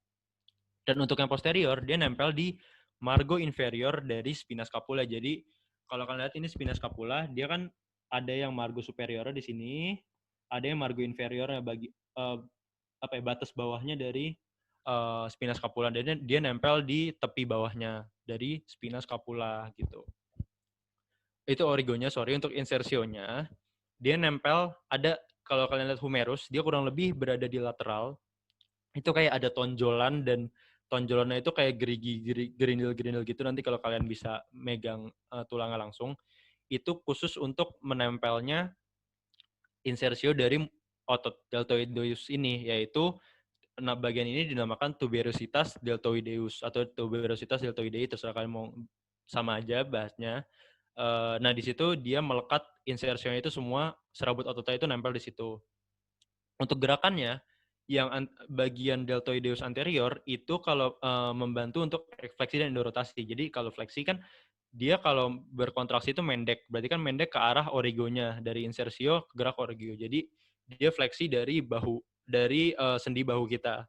Dan untuk yang posterior dia nempel di margo inferior dari spina scapula. Jadi kalau kalian lihat ini spina scapula, dia kan ada yang margo superior di sini, ada yang margo inferior batas bawahnya dari spina scapula. Dan dia nempel di tepi bawahnya dari spina scapula gitu. Itu origonya, untuk insersionya dia nempel ada, kalau kalian lihat humerus, dia kurang lebih berada di lateral. Itu kayak ada tonjolan, dan tonjolannya itu kayak gerindil-gerindil gitu. Nanti kalau kalian bisa megang tulangnya langsung, itu khusus untuk menempelnya insersio dari otot deltoideus ini, yaitu bagian ini dinamakan tuberositas deltoideus atau tuberositas deltoidei, terserah kalian mau, sama aja bahasnya. Nah di situ dia melekat insersionya itu semua serabut ototnya itu nempel di situ. Untuk gerakannya yang bagian deltoideus anterior itu kalau membantu untuk fleksi dan endorotasi. Jadi kalau fleksi kan dia kalau berkontraksi itu mendek, berarti kan mendek ke arah origonya, dari insersio ke gerak origo. Jadi dia fleksi dari bahu, dari sendi bahu kita.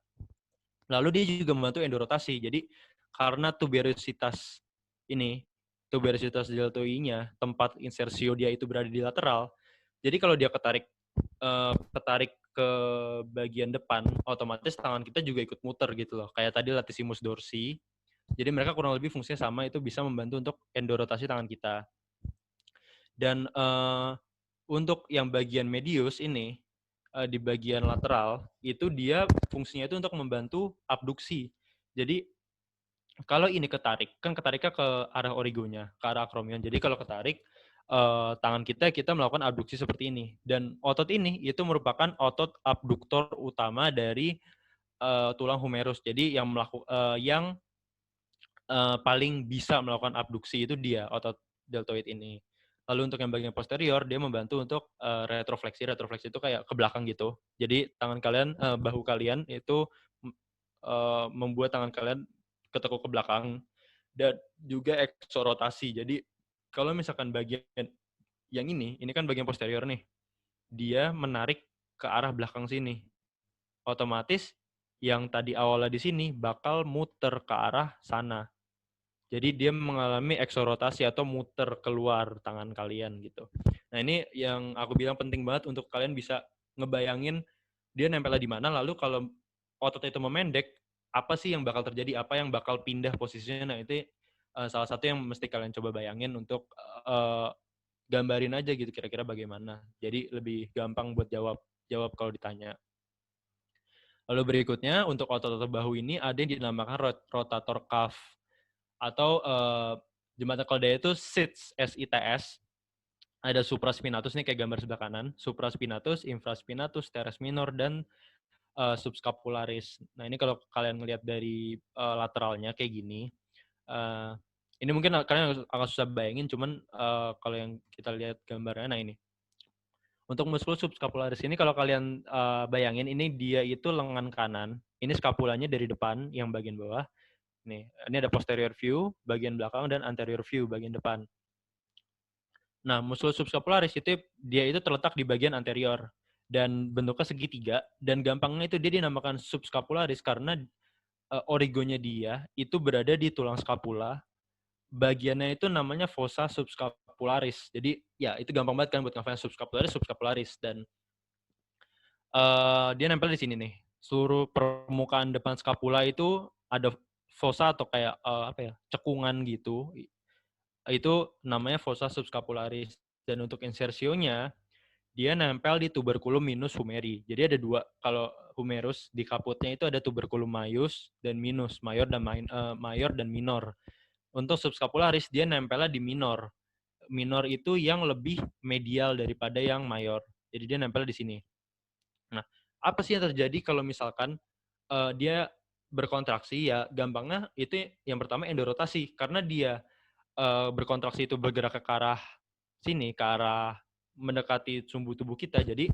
Lalu dia juga membantu endorotasi. Jadi karena tuberositas ini, tuberositas deltoinya, tempat insersio dia itu berada di lateral. Jadi kalau dia ketarik ke bagian depan, otomatis tangan kita juga ikut muter gitu loh. Kayak tadi latissimus dorsi. Jadi mereka kurang lebih fungsinya sama, itu bisa membantu untuk endorotasi tangan kita. Dan untuk yang bagian medius ini, di bagian lateral, itu dia fungsinya itu untuk membantu abduksi. Jadi kalau ini ketarik, kan ketariknya ke arah origonya, ke arah akromion. Jadi kalau ketarik, tangan kita melakukan abduksi seperti ini. Dan otot ini itu merupakan otot abduktor utama dari tulang humerus. Jadi yang paling bisa melakukan abduksi itu dia, otot deltoid ini. Lalu untuk yang bagian posterior, dia membantu untuk retrofleksi. Retrofleksi itu kayak ke belakang gitu. Jadi tangan kalian, bahu kalian itu membuat tangan kalian ketekuk ke belakang, dan juga eksorotasi. Jadi kalau misalkan bagian yang ini kan bagian posterior nih, dia menarik ke arah belakang sini. Otomatis yang tadi awalnya di sini bakal muter ke arah sana. Jadi dia mengalami eksorotasi atau muter keluar tangan kalian gitu. Nah ini yang aku bilang penting banget untuk kalian bisa ngebayangin dia nempelnya di mana, lalu kalau otot itu memendek, apa sih yang bakal terjadi, apa yang bakal pindah posisinya. Nah itu salah satu yang mesti kalian coba bayangin untuk gambarin aja gitu kira-kira bagaimana. Jadi lebih gampang buat jawab kalau ditanya. Lalu berikutnya untuk otot-otot bahu ini ada yang dinamakan rotator cuff atau jembatan keledai itu SITS, SITS. Ada supraspinatus nih kayak gambar sebelah kanan, supraspinatus, infraspinatus, teres minor, dan subscapularis. Nah ini kalau kalian ngelihat dari lateralnya kayak gini, ini mungkin kalian agak susah bayangin, cuman kalau yang kita lihat gambarnya, nah ini. Untuk muskulus subscapularis ini kalau kalian bayangin, ini dia itu lengan kanan, ini skapulanya dari depan yang bagian bawah. Nih, ini ada posterior view, bagian belakang, dan anterior view, bagian depan. Nah, musculus subscapularis itu dia itu terletak di bagian anterior dan bentuknya segitiga, dan gampangnya itu dia dinamakan subscapularis karena origonya dia itu berada di tulang skapula. Bagiannya itu namanya fossa subscapularis. Jadi ya itu gampang banget kan buat ngafalin subscapularis, dan dia nempel di sini nih. Seluruh permukaan depan skapula itu ada fossa atau kayak apa ya, cekungan gitu. Itu namanya fossa subscapularis. Dan untuk insersionya, dia nempel di tuberculum minus humeri. Jadi ada dua. Kalau humerus di kaputnya itu ada tuberculum maius dan minus, mayor dan minor. Untuk subscapularis dia nempelnya di minor. Minor itu yang lebih medial daripada yang mayor. Jadi dia nempel di sini. Nah, apa sih yang terjadi kalau misalkan dia berkontraksi? Ya gampangnya itu yang pertama endorotasi, karena dia berkontraksi itu bergerak ke arah sini, ke arah mendekati sumbu tubuh kita. Jadi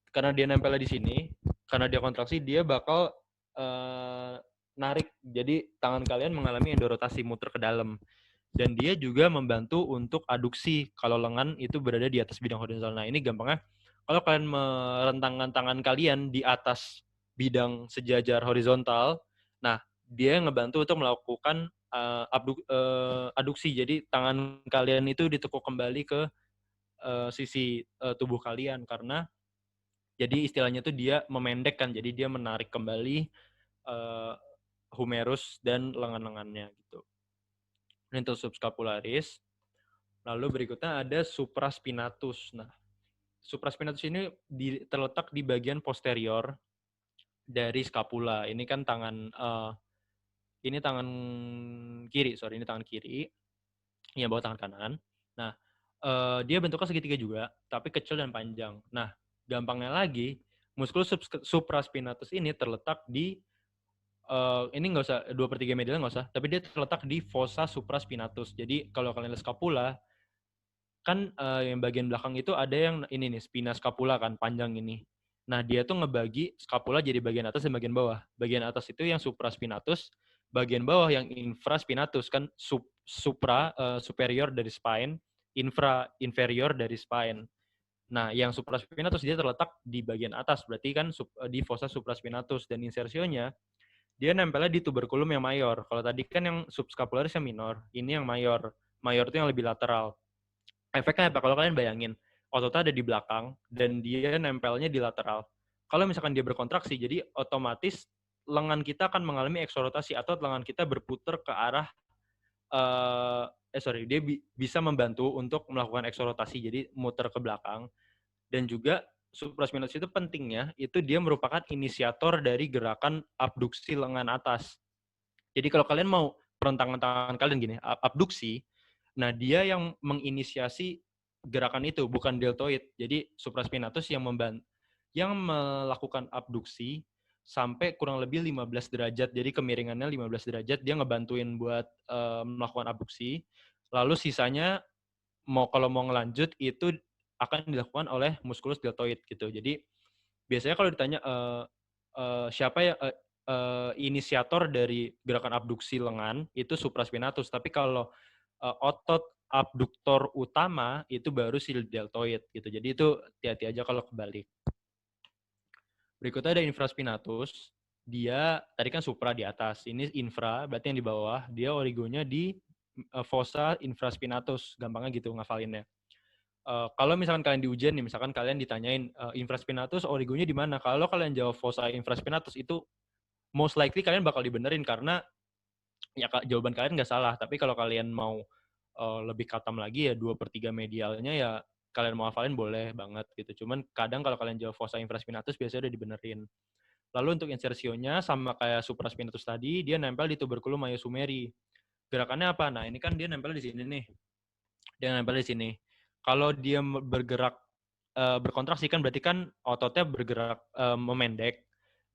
karena dia nempelnya di sini, karena dia kontraksi, dia bakal narik. Jadi tangan kalian mengalami endorotasi, muter ke dalam. Dan dia juga membantu untuk aduksi kalau lengan itu berada di atas bidang horizontal. Nah ini gampangnya, kalau kalian merentangkan tangan kalian di atas bidang sejajar horizontal, nah dia ngebantu untuk melakukan aduksi. Jadi tangan kalian itu ditekuk kembali ke sisi tubuh kalian, karena jadi istilahnya tuh dia memendekkan, jadi dia menarik kembali humerus dan lengan-lengannya gitu. Ini untuk subscapularis. Lalu berikutnya ada supraspinatus. Nah, supraspinatus ini terletak di bagian posterior dari skapula. Ini kan ini tangan kiri, ini tangan kiri yang bawa tangan kanan. Nah, dia bentuknya segitiga juga, tapi kecil dan panjang. Nah, gampangnya lagi, muskulus supraspinatus ini terletak di ini nggak usah 2/3 medial nggak usah, tapi dia terletak di fossa supraspinatus. Jadi kalau kalian lihat scapula, kan yang bagian belakang itu ada yang ini nih, spina scapula kan, panjang ini. Nah, dia tuh ngebagi scapula jadi bagian atas dan bagian bawah. Bagian atas itu yang supraspinatus, bagian bawah yang infraspinatus kan superior dari spine, inferior dari spine. Nah, yang supraspinatus dia terletak di bagian atas, berarti kan di fossa supraspinatus, dan insersionya dia nempelnya di tuberculum yang mayor. Kalau tadi kan yang subscapularis yang minor, ini yang mayor. Mayor itu yang lebih lateral. Efeknya apa? Kalau kalian bayangin, ototnya ada di belakang dan dia nempelnya di lateral. Kalau misalkan dia berkontraksi, jadi otomatis lengan kita akan mengalami eksorotasi atau lengan kita berputar ke arah dia bisa membantu untuk melakukan eksorotasi, jadi muter ke belakang. Dan juga supraspinatus itu pentingnya, itu dia merupakan inisiator dari gerakan abduksi lengan atas. Jadi kalau kalian mau perentangan tangan kalian gini, abduksi, nah dia yang menginisiasi gerakan itu, bukan deltoid. Jadi supraspinatus yang melakukan abduksi sampai kurang lebih 15 derajat. Jadi kemiringannya 15 derajat, dia ngebantuin buat melakukan abduksi. Lalu sisanya kalau mau ngelanjut itu akan dilakukan oleh muskulus deltoid gitu. Jadi biasanya kalau ditanya siapa ya inisiator dari gerakan abduksi lengan itu supraspinatus, tapi kalau otot abduktor utama itu baru si deltoid gitu. Jadi itu hati-hati aja kalau kebalik. Berikutnya ada infraspinatus. Dia tadi kan supra di atas, ini infra berarti yang di bawah. Dia origonya di fossa infraspinatus, gampangnya gitu ngafalinnya. Kalau misalkan kalian di ujian nih, misalkan kalian ditanyain infraspinatus origonya di mana? Kalau kalian jawab fossa infraspinatus itu most likely kalian bakal dibenerin karena ya jawaban kalian nggak salah. Tapi kalau kalian mau lebih katam lagi ya 2/3 medialnya ya kalian mau hafalin boleh banget gitu. Cuman kadang kalau kalian jawab fossa infraspinatus biasanya udah dibenerin. Lalu untuk insersionya sama kayak supraspinatus tadi, dia nempel di tuberculum myosumeri. Gerakannya apa? Nah, ini kan dia nempel di sini nih. Dia nempel di sini. Kalau dia bergerak berkontraksi kan berarti kan ototnya bergerak memendek.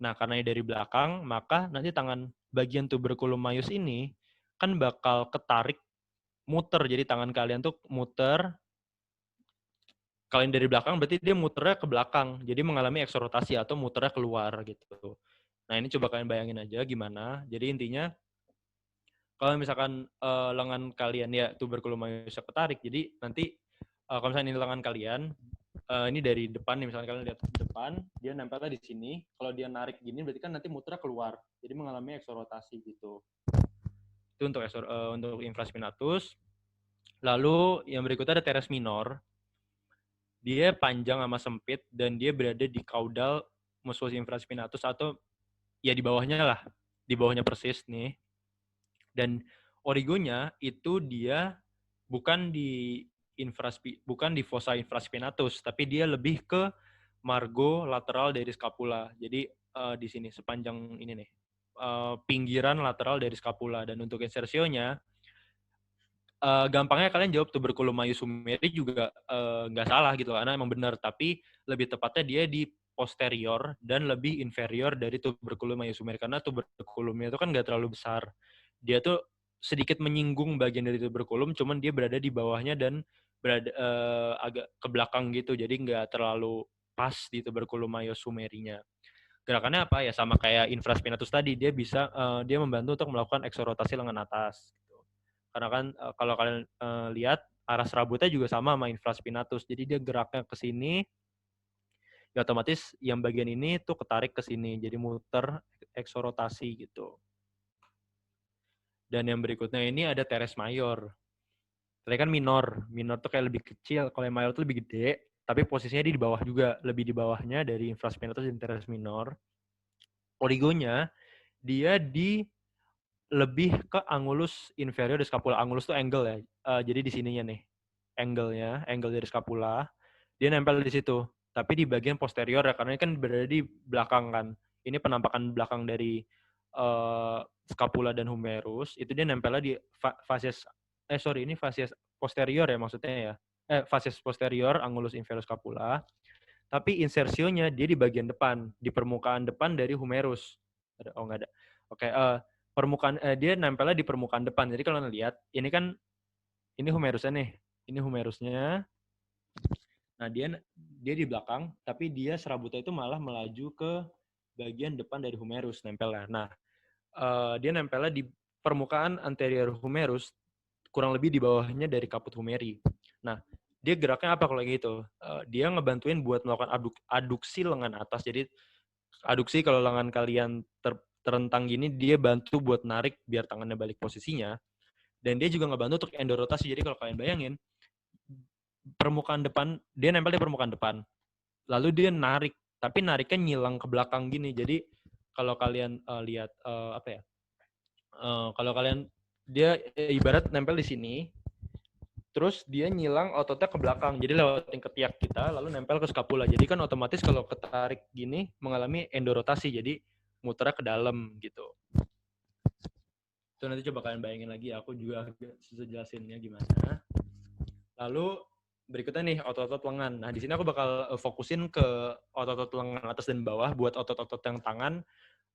Nah, karena ini dari belakang, maka nanti tangan bagian tuberculum majus ini kan bakal ketarik muter. Jadi tangan kalian tuh muter. Kalian dari belakang berarti dia muternya ke belakang. Jadi mengalami eksorotasi atau muternya keluar gitu. Nah, ini coba kalian bayangin aja gimana. Jadi intinya kalau misalkan lengan kalian ya tuberculum majusnya ketarik, jadi nanti kalau misalkan ini lengan kalian, ini dari depan nih, misalkan kalian lihat depan, dia nempelnya di sini. Kalau dia narik gini, berarti kan nanti muternya keluar. Jadi mengalami eksorotasi gitu. Itu untuk untuk infraspinatus. Lalu yang berikutnya ada teres minor. Dia panjang sama sempit dan dia berada di caudal musculus infraspinatus atau ya di bawahnya lah. Di bawahnya persis nih. Dan origonya itu dia bukan di fossa infraspinatus, tapi dia lebih ke margo lateral dari scapula. Jadi di sini sepanjang ini nih, pinggiran lateral dari scapula. Dan untuk insersionya, gampangnya kalian jawab tuberculum myosumeri juga nggak salah gitu, karena emang benar. Tapi lebih tepatnya dia di posterior dan lebih inferior dari tuberculum myosumeri, karena tuberculumnya itu kan nggak terlalu besar. Dia tuh sedikit menyinggung bagian dari tuberculum, cuman dia berada di bawahnya dan berada agak ke belakang gitu, jadi nggak terlalu pas di tuberculum myosumerinya. Gerakannya apa ya, sama kayak infraspinatus tadi, dia bisa dia membantu untuk melakukan eksorotasi lengan atas. Karena kan kalau kalian lihat arah serabutnya juga sama infraspinatus, jadi dia geraknya ke sini, ya otomatis yang bagian ini tuh ketarik ke sini, jadi muter eksorotasi gitu. Dan yang berikutnya ini ada teres mayor. Tadi kan minor tuh kayak lebih kecil, kalau yang mayor tuh lebih gede, tapi posisinya di bawah juga, lebih di bawahnya dari infraspinatus dan teres minor. Origonya dia di lebih ke angulus inferior dari scapula. Angulus tuh angle ya. Jadi di sininya nih. Angle dari scapula. Dia nempel di situ. Tapi di bagian posterior ya, karena ini kan berada di belakang kan. Ini penampakan belakang dari scapula dan humerus. Itu dia nempelnya di fascias ini fascias posterior ya maksudnya ya. fascias posterior, angulus inferior scapula. Tapi insersionya dia di bagian depan, di permukaan depan dari humerus. Oh, nggak ada. Oke, dia nempelnya di permukaan depan. Jadi kalau ngelihat, ini humerusnya nih. Ini humerusnya. Nah, dia di belakang, tapi dia serabutnya itu malah melaju ke bagian depan dari humerus nempelnya. Nah, dia nempelnya di permukaan anterior humerus, kurang lebih di bawahnya dari caput humeri. Nah, dia geraknya apa kalau gitu? Dia ngebantuin buat melakukan aduksi lengan atas. Jadi aduksi kalau lengan kalian terentang gini, dia bantu buat narik biar tangannya balik posisinya. Dan dia juga ngebantu untuk endorotasi. Jadi kalau kalian bayangin, permukaan depan, dia nempel di permukaan depan. Lalu dia narik, tapi nariknya nyilang ke belakang gini. Jadi kalau kalian lihat kalau kalian dia ibarat nempel di sini, terus dia nyilang ototnya ke belakang. Jadi lewatin ketiak kita, lalu nempel ke skapula. Jadi kan otomatis kalau ketarik gini mengalami endorotasi, jadi muternya ke dalam gitu. Itu nanti coba kalian bayangin lagi, aku juga susah jelasinnya gimana. Lalu berikutnya nih otot-otot lengan. Nah, di sini aku bakal fokusin ke otot-otot lengan atas dan bawah buat otot-otot yang tangan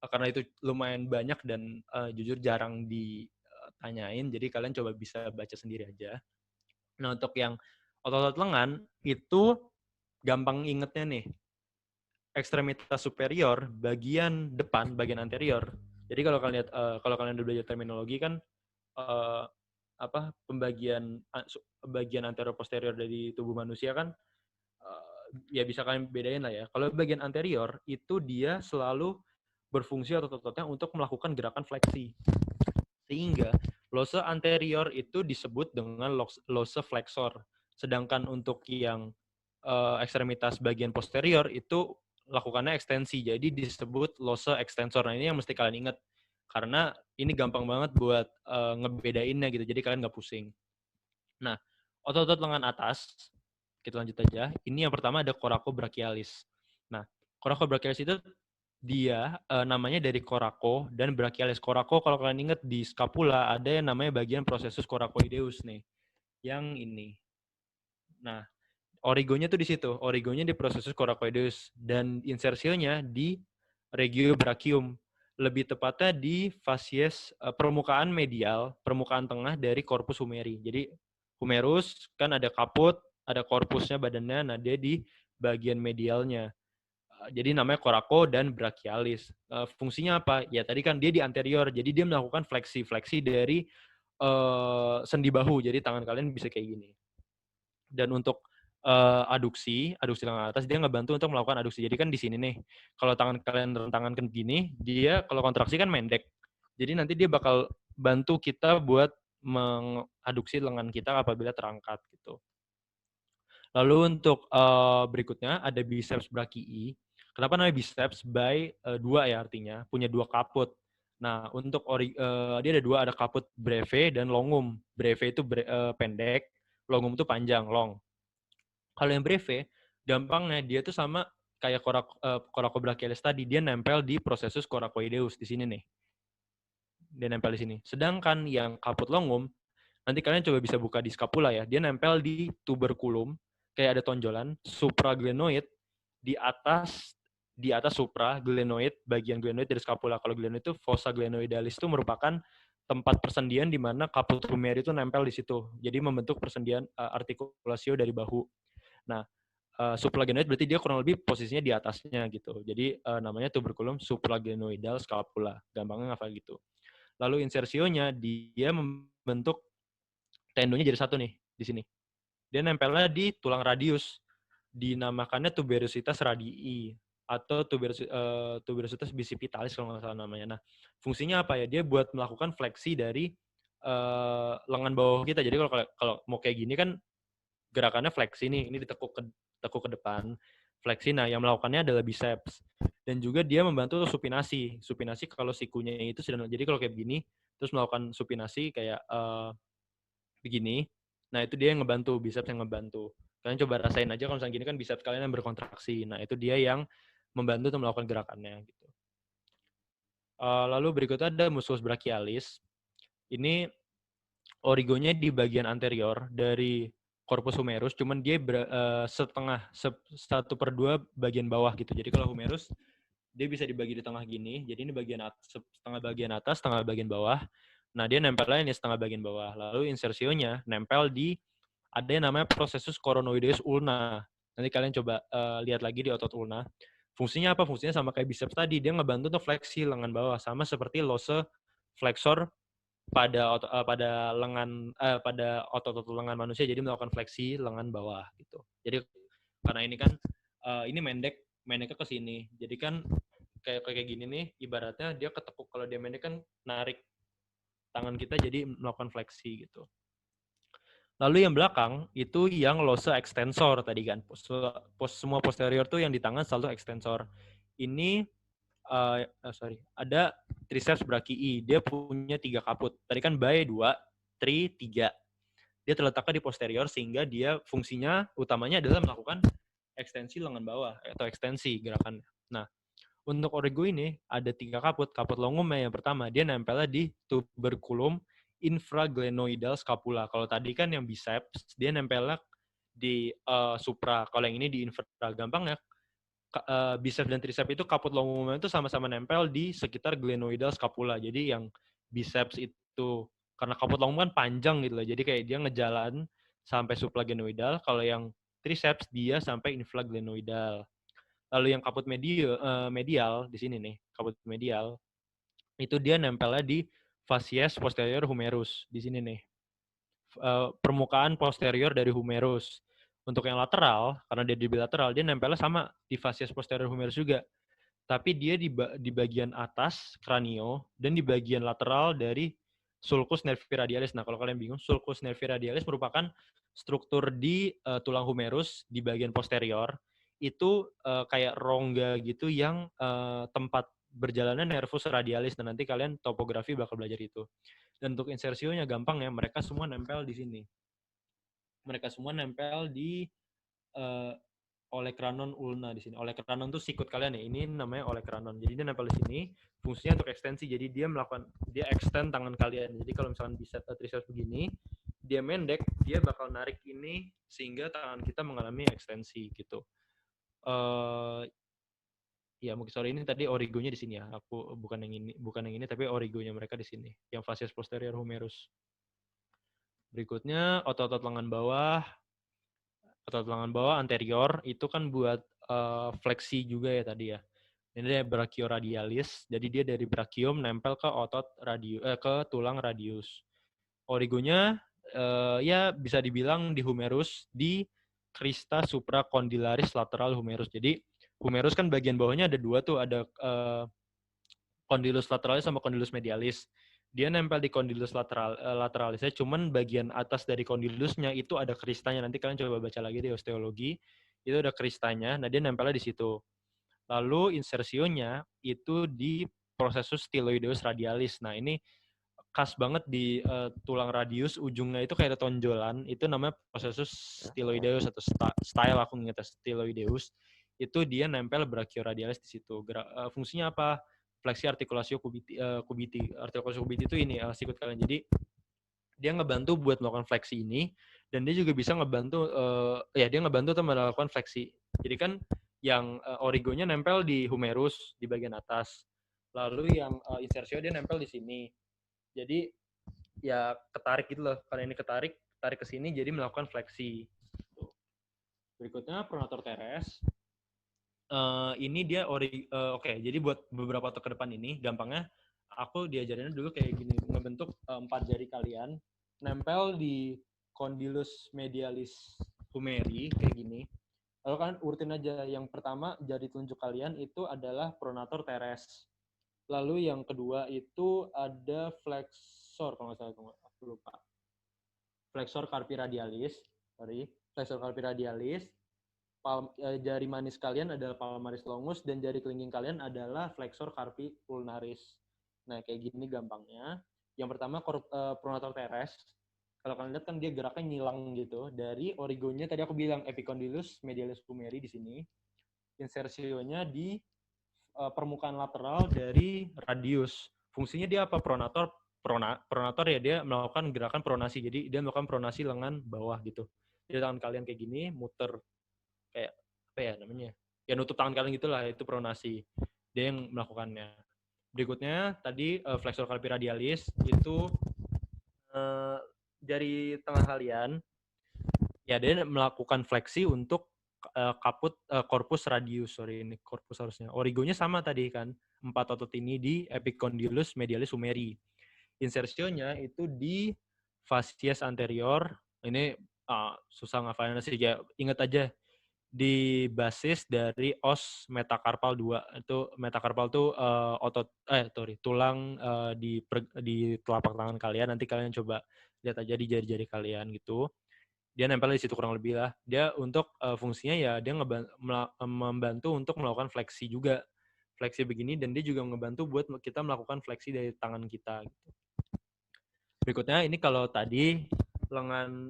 karena itu lumayan banyak dan jujur jarang ditanyain. Jadi kalian coba bisa baca sendiri aja. Nah, untuk yang otot-otot lengan itu gampang ingetnya nih. Ekstremitas superior, bagian depan, bagian anterior. Jadi kalau kalian lihat kalau kalian udah belajar terminologi kan pembagian bagian anterior posterior dari tubuh manusia kan ya bisa kalian bedain lah ya. Kalau bagian anterior itu dia selalu berfungsi otot-ototnya untuk melakukan gerakan fleksi. Sehingga losa anterior itu disebut dengan losa flexor. Sedangkan untuk yang ekstremitas bagian posterior itu lakukannya ekstensi. Jadi disebut losa extensor. Nah, ini yang mesti kalian ingat. Karena ini gampang banget buat ngebedainnya gitu. Jadi kalian nggak pusing. Nah, otot-otot lengan atas, kita lanjut aja. Ini yang pertama ada coracobrachialis. Nah, coracobrachialis itu dia namanya dari coraco dan brachialis. Coraco kalau kalian ingat di scapula ada yang namanya bagian processus coracoideus nih. Yang ini. Nah, origonya tuh di situ. Origonya di processus coracoideus dan insersionya di regio brachium. Lebih tepatnya di facies permukaan medial, permukaan tengah dari corpus humeri. Jadi humerus kan ada kaput, ada korpusnya badannya, nah dia di bagian medialnya. Jadi namanya coraco dan brachialis. Fungsinya apa? Ya tadi kan dia di anterior, jadi dia melakukan fleksi dari sendi bahu. Jadi tangan kalian bisa kayak gini. Dan untuk aduksi lengan atas, dia ngebantu untuk melakukan aduksi. Jadi kan di sini nih, kalau tangan kalian rentangan ke gini, dia kalau kontraksi kan mendek. Jadi nanti dia bakal bantu kita buat mengaduksi lengan kita apabila terangkat gitu. Lalu untuk berikutnya ada biceps brachii. Kenapa namanya biceps? Dua ya artinya, punya dua kaput. Nah, untuk dia ada dua, ada kaput breve dan longum. Breve itu pendek, longum itu panjang, long. Kalau yang breve, gampangnya dia tuh sama kayak coracobrachialis tadi, dia nempel di processus coracoideus di sini nih. Dia nempel di sini. Sedangkan yang caput longum, nanti kalian coba bisa buka di scapula ya, dia nempel di tuberculum, kayak ada tonjolan, supraglenoid di atas supraglenoid, bagian glenoid dari scapula. Kalau glenoid itu fossa glenoidalis itu merupakan tempat persendian di mana caput humeri itu nempel di situ. Jadi membentuk persendian artikulasio dari bahu. Nah, supraglenoid berarti dia kurang lebih posisinya di atasnya gitu. Jadi namanya tuberculum supraglenoidal scapula. Gampangnya ngafal gitu. Lalu insersionya dia membentuk tendonya jadi satu nih di sini. Dia nempelnya di tulang radius. Dinamakannya tuberositas radii atau tuberositas bicipitalis kalau nggak salah namanya. Nah, fungsinya apa ya? Dia buat melakukan fleksi dari lengan bawah kita. Jadi kalau mau kayak gini kan gerakannya fleksi nih, ini ditekuk ke depan, fleksi. Nah, yang melakukannya adalah biceps. Dan juga dia membantu supinasi. Supinasi kalau sikunya itu sedang, jadi kalau kayak begini, terus melakukan supinasi kayak begini, nah itu dia yang ngebantu, biceps yang ngebantu. Kalian coba rasain aja kalau misalnya gini kan biceps kalian yang berkontraksi. Nah, itu dia yang membantu untuk melakukan gerakannya gitu. Lalu berikutnya ada musculus brachialis. Ini origonya di bagian anterior dari corpus humerus, cuman dia 1/2 bagian bawah gitu. Jadi kalau humerus dia bisa dibagi di tengah gini. Jadi ini setengah bagian atas, setengah bagian bawah. Nah, dia nempelnya ini setengah bagian bawah. Lalu insersionya nempel di ada yang namanya processus coronoideus ulna. Nanti kalian coba lihat lagi di otot ulna. Fungsinya apa? Fungsinya sama kayak biceps tadi. Dia ngebantu untuk fleksi lengan bawah, sama seperti losse flexor pada otot-otot lengan manusia, jadi melakukan fleksi lengan bawah gitu. Jadi karena ini kan ini mendeknya ke sini. Jadi kan kayak gini nih, ibaratnya dia ketekuk, kalau dia mendek kan narik tangan kita jadi melakukan fleksi gitu. Lalu yang belakang itu yang losse extensor tadi kan. Semua posterior tuh yang di tangan selalu extensor. Ini ada triceps brachii. Dia punya 3 kaput. Tadi kan bae 2, tri 3. Dia terletaknya di posterior sehingga dia fungsinya utamanya adalah melakukan ekstensi lengan bawah atau ekstensi gerakan. Nah, untuk origo ini ada 3 kaput. Kaput longumnya yang pertama, dia nempelnya di tuberculum infraglenoidal scapula. Kalau tadi kan yang biceps, dia nempelnya di supra. Kalau yang ini di infra. Gampang ya. Biceps dan triceps itu kaput longumnya itu sama-sama nempel di sekitar glenoidal scapula. Jadi yang biceps itu karena kaput longum kan panjang gitu loh. Jadi kayak dia ngejalan sampai supraglenoidal. Kalau yang triceps dia sampai infraglenoidal. Lalu yang kaput medial di sini nih, kaput medial itu dia nempelnya di facies posterior humerus di sini nih. Permukaan posterior dari humerus. Untuk yang lateral, karena dia di bilateral, dia nempelnya sama di facies posterior humerus juga. Tapi dia di bagian atas kranio dan di bagian lateral dari sulcus nervi radialis. Nah, kalau kalian bingung, sulcus nervi radialis merupakan struktur di tulang humerus di bagian posterior. Itu kayak rongga gitu yang tempat berjalannya nervus radialis. Dan nanti kalian topografi bakal belajar itu. Dan untuk insersionya gampang ya, mereka semua nempel di sini. Mereka semua nempel di olecranon ulna di sini. Olecranon tuh sikut kalian ya. Ini namanya olecranon. Jadi dia nempel di sini. Fungsinya untuk ekstensi. Jadi dia extend tangan kalian. Jadi kalau misalkan biceps triceps begini, dia mendek, dia bakal narik ini sehingga tangan kita mengalami ekstensi gitu. Ya mungkin sorry ini tadi origonya di sini ya. Aku bukan yang ini tapi origonya mereka di sini. Yang facies posterior humerus. Berikutnya otot-otot lengan bawah. Otot lengan bawah anterior itu kan buat fleksi juga ya tadi ya. Ini dia brachioradialis. Jadi dia dari brachium nempel ke otot ke tulang radius. Origonya ya bisa dibilang di humerus di crista supracondylaris lateral humerus. Jadi humerus kan bagian bawahnya ada 2 tuh, ada condylus lateralis sama condylus medialis. Dia nempel di condylus lateralisnya, cuman bagian atas dari condylusnya itu ada kristanya. Nanti kalian coba baca lagi di osteologi, itu ada kristanya. Nah, dia nempelnya di situ. Lalu insersionya itu di processus styloideus radialis. Nah, ini khas banget di tulang radius, ujungnya itu kayak ada tonjolan. Itu namanya processus styloideus atau style aku ingat styloideus. Itu dia nempel brachioradialis di situ. Fungsinya apa? Fleksi artikulasio cubiti. Artikulasio cubiti itu ini sikut kalian. Jadi dia ngebantu buat melakukan fleksi ini dan dia juga bisa ngebantu dia ngebantu untuk melakukan fleksi. Jadi kan yang origonya nempel di humerus di bagian atas. Lalu yang insersio dia nempel di sini. Jadi ya ketarik gitu loh. Karena ini tarik ke sini jadi melakukan fleksi. Berikutnya pronator teres. Ini dia oke, jadi buat beberapa waktu ke depan ini gampangnya aku diajarinnya dulu kayak gini, ngebentuk 4 jari kalian nempel di condylus medialis humeri kayak gini. Lalu kan urutin aja, yang pertama jari telunjuk kalian itu adalah pronator teres. Lalu yang kedua itu ada flexor kalau nggak salah, aku lupa. Flexor carpi radialis, flexor carpi radialis. Jari manis kalian adalah palmaris longus dan jari kelingking kalian adalah flexor carpi ulnaris. Nah, kayak gini gampangnya. Yang pertama pronator teres. Kalau kalian lihat kan dia geraknya nyilang gitu. Dari origonya tadi aku bilang epicondylus medialis humeri di sini. Insersionya di permukaan lateral dari radius. Fungsinya dia apa? Pronator ya dia melakukan gerakan pronasi. Jadi dia melakukan pronasi lengan bawah gitu. Jadi tangan kalian kayak gini, muter kayak apa ya namanya? Ya nutup tangan kalian gitulah, itu pronasi. Dia yang melakukannya. Berikutnya tadi flexor carpi radialis itu jari tengah kalian ya dia melakukan fleksi untuk corpus radius, ini corpus harusnya. Origonya sama tadi kan, 4 otot ini di epicondylus medialis humeri. Insersionya itu di fascies anterior. Ini susah ngafalin sih, ya ingat aja di basis dari os metakarpal 2. Itu metakarpal tuh tulang di telapak tangan kalian. Nanti kalian coba lihat aja di jari-jari kalian gitu. Dia nempel di situ kurang lebih lah. Dia untuk fungsinya ya dia membantu untuk melakukan fleksi juga. Fleksi begini, dan dia juga ngebantu buat kita melakukan fleksi dari tangan kita gitu. Berikutnya ini kalau tadi lengan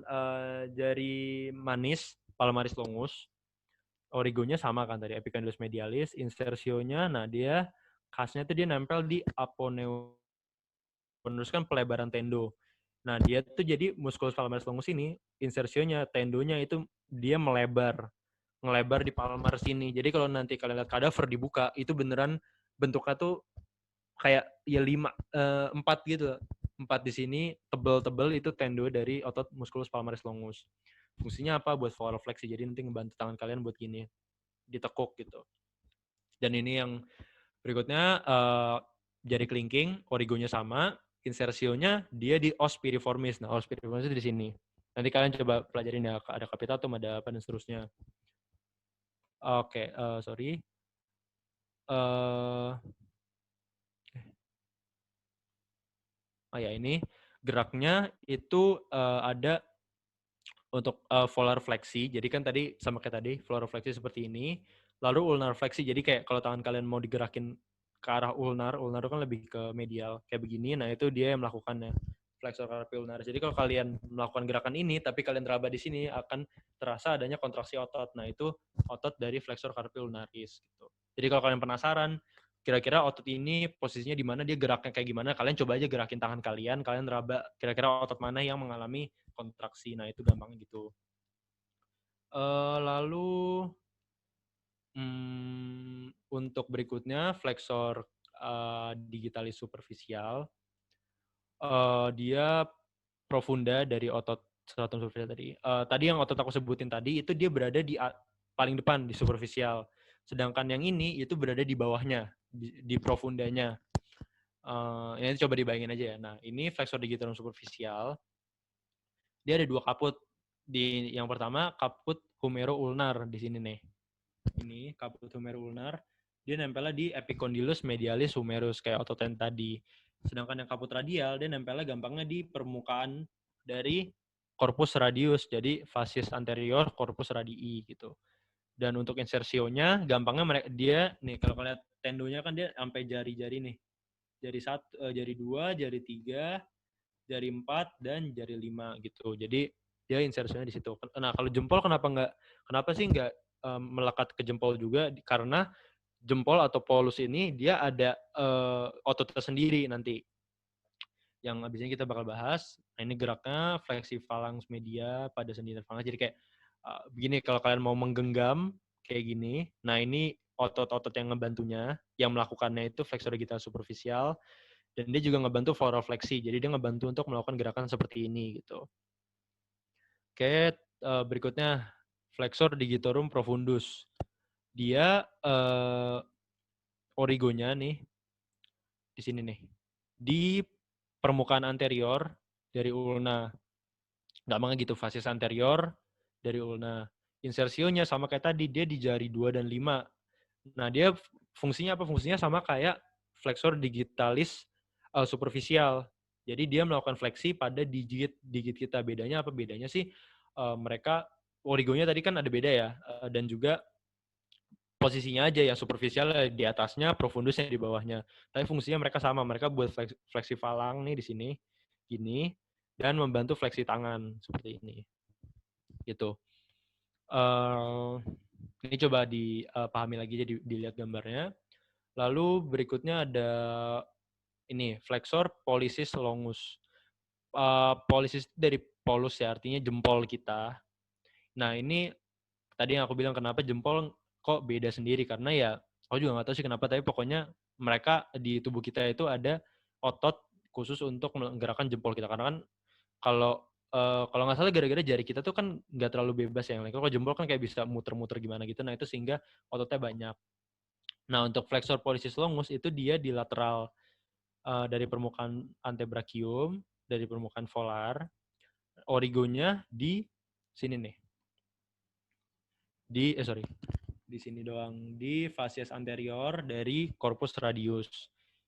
jari manis palmaris longus, origonya sama kan tadi epicondylus medialis, insersionya nah dia khasnya tuh dia nempel di aponeuron, kan pelebaran tendo. Nah, dia tuh jadi musculus palmaris longus ini, insersionya, tendonya itu dia ngelebar di palmar sini. Jadi kalau nanti kalian lihat kadaver dibuka, itu beneran bentuknya tuh kayak ya 4 gitu. 4 di sini, tebel-tebel itu tendo dari otot musculus palmaris longus. Fungsinya apa? Buat forward fleksi. Jadi nanti ngebantu tangan kalian buat gini, ditekuk gitu. Dan ini yang berikutnya, jari kelingking, origonya sama, insersionya dia di os piriformis. Nah, os piriformis itu di sini. Nanti kalian coba pelajarin ya, ada capitatum, ada apa dan seterusnya. Oke, sorry. Ya ini geraknya itu ada untuk volar fleksi. Jadi kan tadi sama kayak tadi, volar fleksi seperti ini. Lalu ulnar fleksi. Jadi kayak kalau tangan kalian mau digerakin ke arah ulnar itu kan lebih ke medial kayak begini. Nah, itu dia yang melakukannya. Flexor carpi ulnaris. Jadi kalau kalian melakukan gerakan ini tapi kalian teraba di sini akan terasa adanya kontraksi otot. Nah, itu otot dari flexor carpi ulnaris gitu. Jadi kalau kalian penasaran kira-kira otot ini posisinya di mana, dia geraknya kayak gimana, kalian coba aja gerakin tangan kalian raba kira-kira otot mana yang mengalami kontraksi. Nah, itu gampang gitu. Lalu untuk berikutnya flexor digitalis superficial. Dia profunda dari otot stratum superficial tadi. Tadi yang otot aku sebutin tadi itu dia berada di paling depan di superficial. Sedangkan yang ini itu berada di bawahnya, di profundanya. Ini coba dibayangin aja ya. Nah, ini flexor digitalis superficial. Dia ada 2 kaput. Di yang pertama kaput humero-ulnar di sini nih. Ini kaput humero-ulnar. Dia nempelnya di epicondylus medialis humerus kayak otot yang tadi. Sedangkan yang kaput radial dia nempelnya gampangnya di permukaan dari corpus radius. Jadi fascies anterior corpus radii gitu. Dan untuk insersionya gampangnya dia nih kalau kalian lihat tendonya kan dia sampai jari-jari nih. Jari 1, jari 2, jari 3, jari 4 dan jari 5 gitu. Jadi dia insersinya di situ. Nah, kalau jempol kenapa sih nggak melekat ke jempol juga? Karena jempol atau polus ini dia ada otot tersendiri nanti. Yang abis ini kita bakal bahas. Nah, ini geraknya fleksi phalanx media pada sendi phalanx. Jadi kayak begini, kalau kalian mau menggenggam kayak gini. Nah, ini otot-otot yang ngebantunya, yang melakukannya itu flexor digitalis superficial. Dan dia juga ngebantu foral fleksi. Jadi dia ngebantu untuk melakukan gerakan seperti ini gitu. Oke, berikutnya flexor digitorum profundus. Dia origonya nih di sini nih. Di permukaan anterior dari ulna. Gampangnya gitu, fascies anterior dari ulna. Insersionya sama kayak tadi, dia di jari 2 dan 5. Nah, dia fungsinya apa? Fungsinya sama kayak flexor digitalis superficial. Jadi dia melakukan fleksi pada digit kita. Bedanya apa? Bedanya sih mereka origonya tadi kan ada beda ya, dan juga posisinya aja yang superficial di atasnya, profundusnya di bawahnya. Tapi fungsinya mereka sama. Mereka buat fleksi falang nih di sini, gini, dan membantu fleksi tangan seperti ini. Gitu. Ini coba dipahami lagi aja, dilihat gambarnya. Lalu berikutnya ada ini flexor pollicis longus. Pollicis dari polus ya, artinya jempol kita. Nah, ini tadi yang aku bilang kenapa jempol kok beda sendiri, karena ya aku juga nggak tahu sih kenapa, tapi pokoknya mereka di tubuh kita itu ada otot khusus untuk menggerakkan jempol kita. Karena kan kalau nggak salah gara-gara jari kita tuh kan nggak terlalu bebas ya. Kalau jempol kan kayak bisa muter-muter gimana gitu. Nah, itu sehingga ototnya banyak. Nah, untuk flexor pollicis longus itu dia di lateral dari permukaan antebrachium, dari permukaan volar. Origonya di sini nih. Di sini doang, di facies anterior dari corpus radius.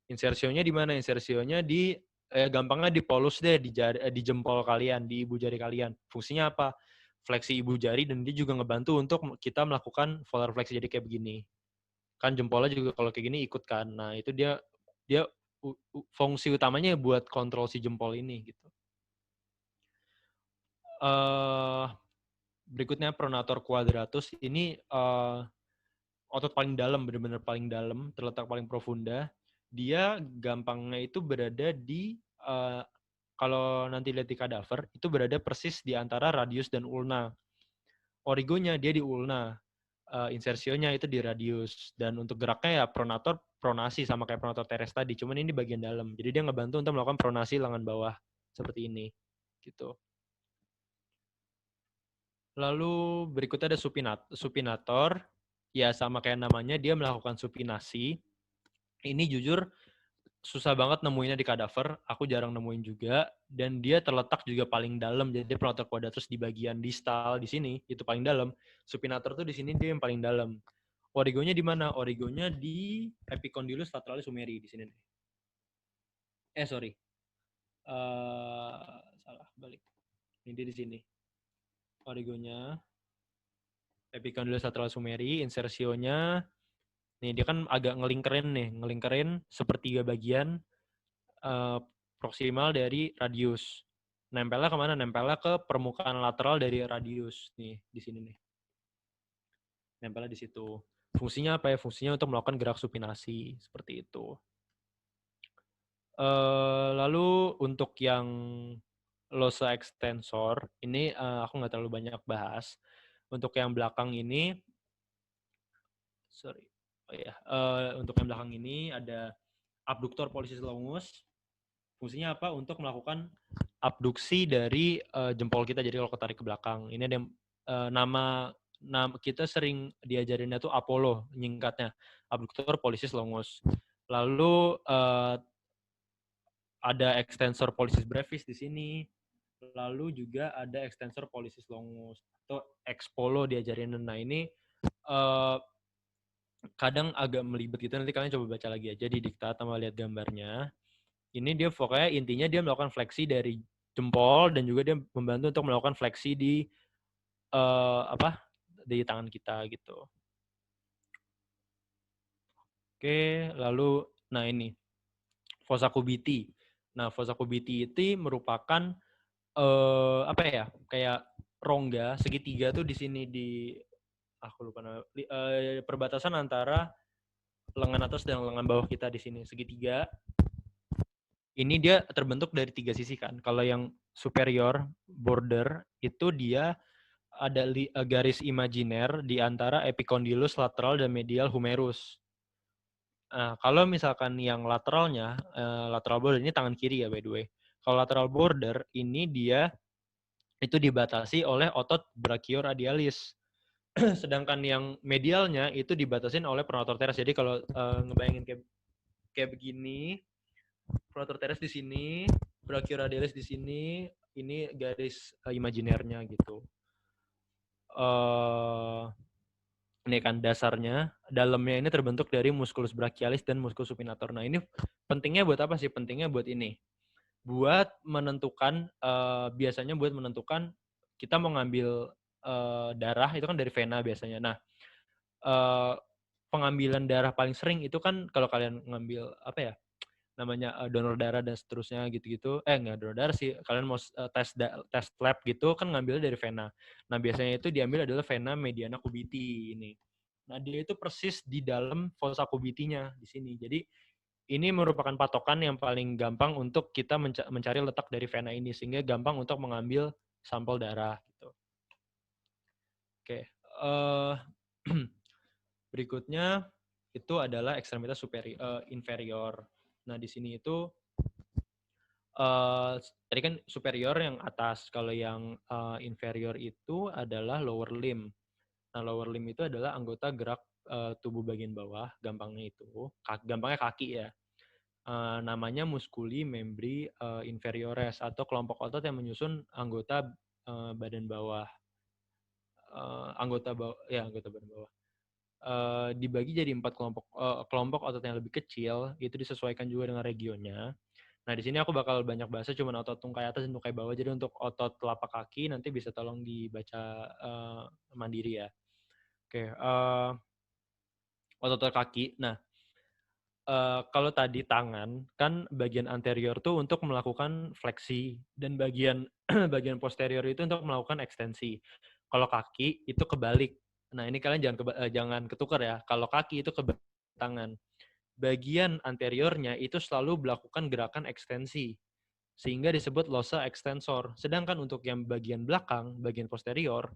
Insersionya di mana? Insersionya di gampangnya di polus deh, di jempol kalian, di ibu jari kalian. Fungsinya apa? Fleksi ibu jari, dan dia juga ngebantu untuk kita melakukan volar fleksi, jadi kayak begini. Kan jempolnya juga kalau kayak gini ikut kan. Nah, itu dia fungsi utamanya buat kontrol si jempol ini gitu. Berikutnya pronator quadratus, ini otot paling dalam, benar-benar paling dalam, terletak paling profunda. Dia gampangnya itu berada di kalau nanti lihat di kadaver itu berada persis di antara radius dan ulna. Origonya dia di ulna, insersionya itu di radius, dan untuk geraknya ya pronator pronasi sama kayak pronator teres tadi, cuman ini bagian dalam. Jadi dia ngebantu untuk melakukan pronasi lengan bawah seperti ini, gitu. Lalu berikutnya ada supinator. Ya sama kayak namanya, dia melakukan supinasi. Ini jujur susah banget nemuinnya di kadaver. Aku jarang nemuin juga. Dan dia terletak juga paling dalam. Jadi pronator quadratus di bagian distal di sini itu paling dalam. Supinator tuh di sini dia yang paling dalam. Origonya di mana? Origonya di epicondylus lateralis humeri di sini. Sorry. Salah balik. Ini dia di sini. Origonya epicondylus lateralis humeri, insersionya nih dia kan agak ngelingkerin sepertiga bagian proksimal dari radius. Nempelnya kemana? Nempelnya ke permukaan lateral dari radius nih di sini nih. Nempelnya di situ. Fungsinya apa ya? Fungsinya untuk melakukan gerak supinasi seperti itu. Lalu untuk yang losa extensor ini aku nggak terlalu banyak bahas. Untuk yang belakang ini, untuk yang belakang ini ada abductor pollicis longus. Fungsinya apa? Untuk melakukan abduksi dari jempol kita. Jadi kalau ketarik ke belakang, ini ada nama kita sering diajarinnya tuh Apollo, nyingkatnya abductor pollicis longus. Lalu ada extensor pollicis brevis di sini. Lalu juga ada extensor pollicis longus atau expolo diajarin. Nah, ini kadang agak melibet gitu, nanti kalian coba baca lagi aja di diktat sama lihat gambarnya. Ini dia pokoknya intinya dia melakukan fleksi dari jempol dan juga dia membantu untuk melakukan fleksi di di tangan kita gitu. Oke, lalu nah ini fossa cubiti. Nah, fossa cubiti itu merupakan kayak rongga segitiga tuh di sini di aku lupa nama, perbatasan antara lengan atas dan lengan bawah kita di sini segitiga. Ini dia terbentuk dari 3 sisi kan. Kalau yang superior border itu dia ada garis imajiner di antara epicondylus lateral dan medial humerus. Nah, kalau misalkan yang lateralnya, lateral border ini tangan kiri ya by the way. Kalau lateral border ini dia itu dibatasi oleh otot brachioradialis. Sedangkan yang medialnya itu dibatasin oleh pronator teres. Jadi kalau ngebayangin kayak begini, pronator teres di sini, brachioradialis di sini, ini garis imajinernya gitu. Ini kan dasarnya, dalamnya ini terbentuk dari musculus brachialis dan musculus supinator. Nah, ini pentingnya buat apa sih? Pentingnya buat ini. Buat menentukan, biasanya buat menentukan kita mau ngambil darah, itu kan dari vena biasanya. Nah, pengambilan darah paling sering itu kan kalau kalian ngambil, namanya donor darah dan seterusnya gitu-gitu. Nggak donor darah sih, kalian mau tes lab gitu kan ngambilnya dari vena. Nah, biasanya itu diambil adalah vena mediana cubiti ini. Nah, dia itu persis di dalam fossa cubitinya di sini. Jadi ini merupakan patokan yang paling gampang untuk kita mencari letak dari vena ini, sehingga gampang untuk mengambil sampel darah gitu. Oke. Berikutnya itu adalah ekstremitas inferior. Nah, di sini itu tadi kan superior yang atas, kalau yang inferior itu adalah lower limb. Nah, lower limb itu adalah anggota gerak tubuh bagian bawah, gampangnya itu, gampangnya kaki ya. Namanya musculi membri inferiores atau kelompok otot yang menyusun anggota badan bawah. Anggota badan bawah. Dibagi jadi 4 kelompok otot yang lebih kecil, itu disesuaikan juga dengan regionnya. Nah, di sini aku bakal banyak bahasa cuman otot tungkai atas dan tungkai bawah. Jadi untuk otot telapak kaki nanti bisa tolong dibaca mandiri ya. Oke, otot kaki. Nah, kalau tadi tangan kan bagian anterior tuh untuk melakukan fleksi dan bagian bagian posterior itu untuk melakukan ekstensi. Kalau kaki itu kebalik. Nah, ini kalian jangan ketukar ya. Kalau kaki itu kebalik tangan. Bagian anteriornya itu selalu melakukan gerakan ekstensi, sehingga disebut losa extensor. Sedangkan untuk yang bagian belakang, bagian posterior,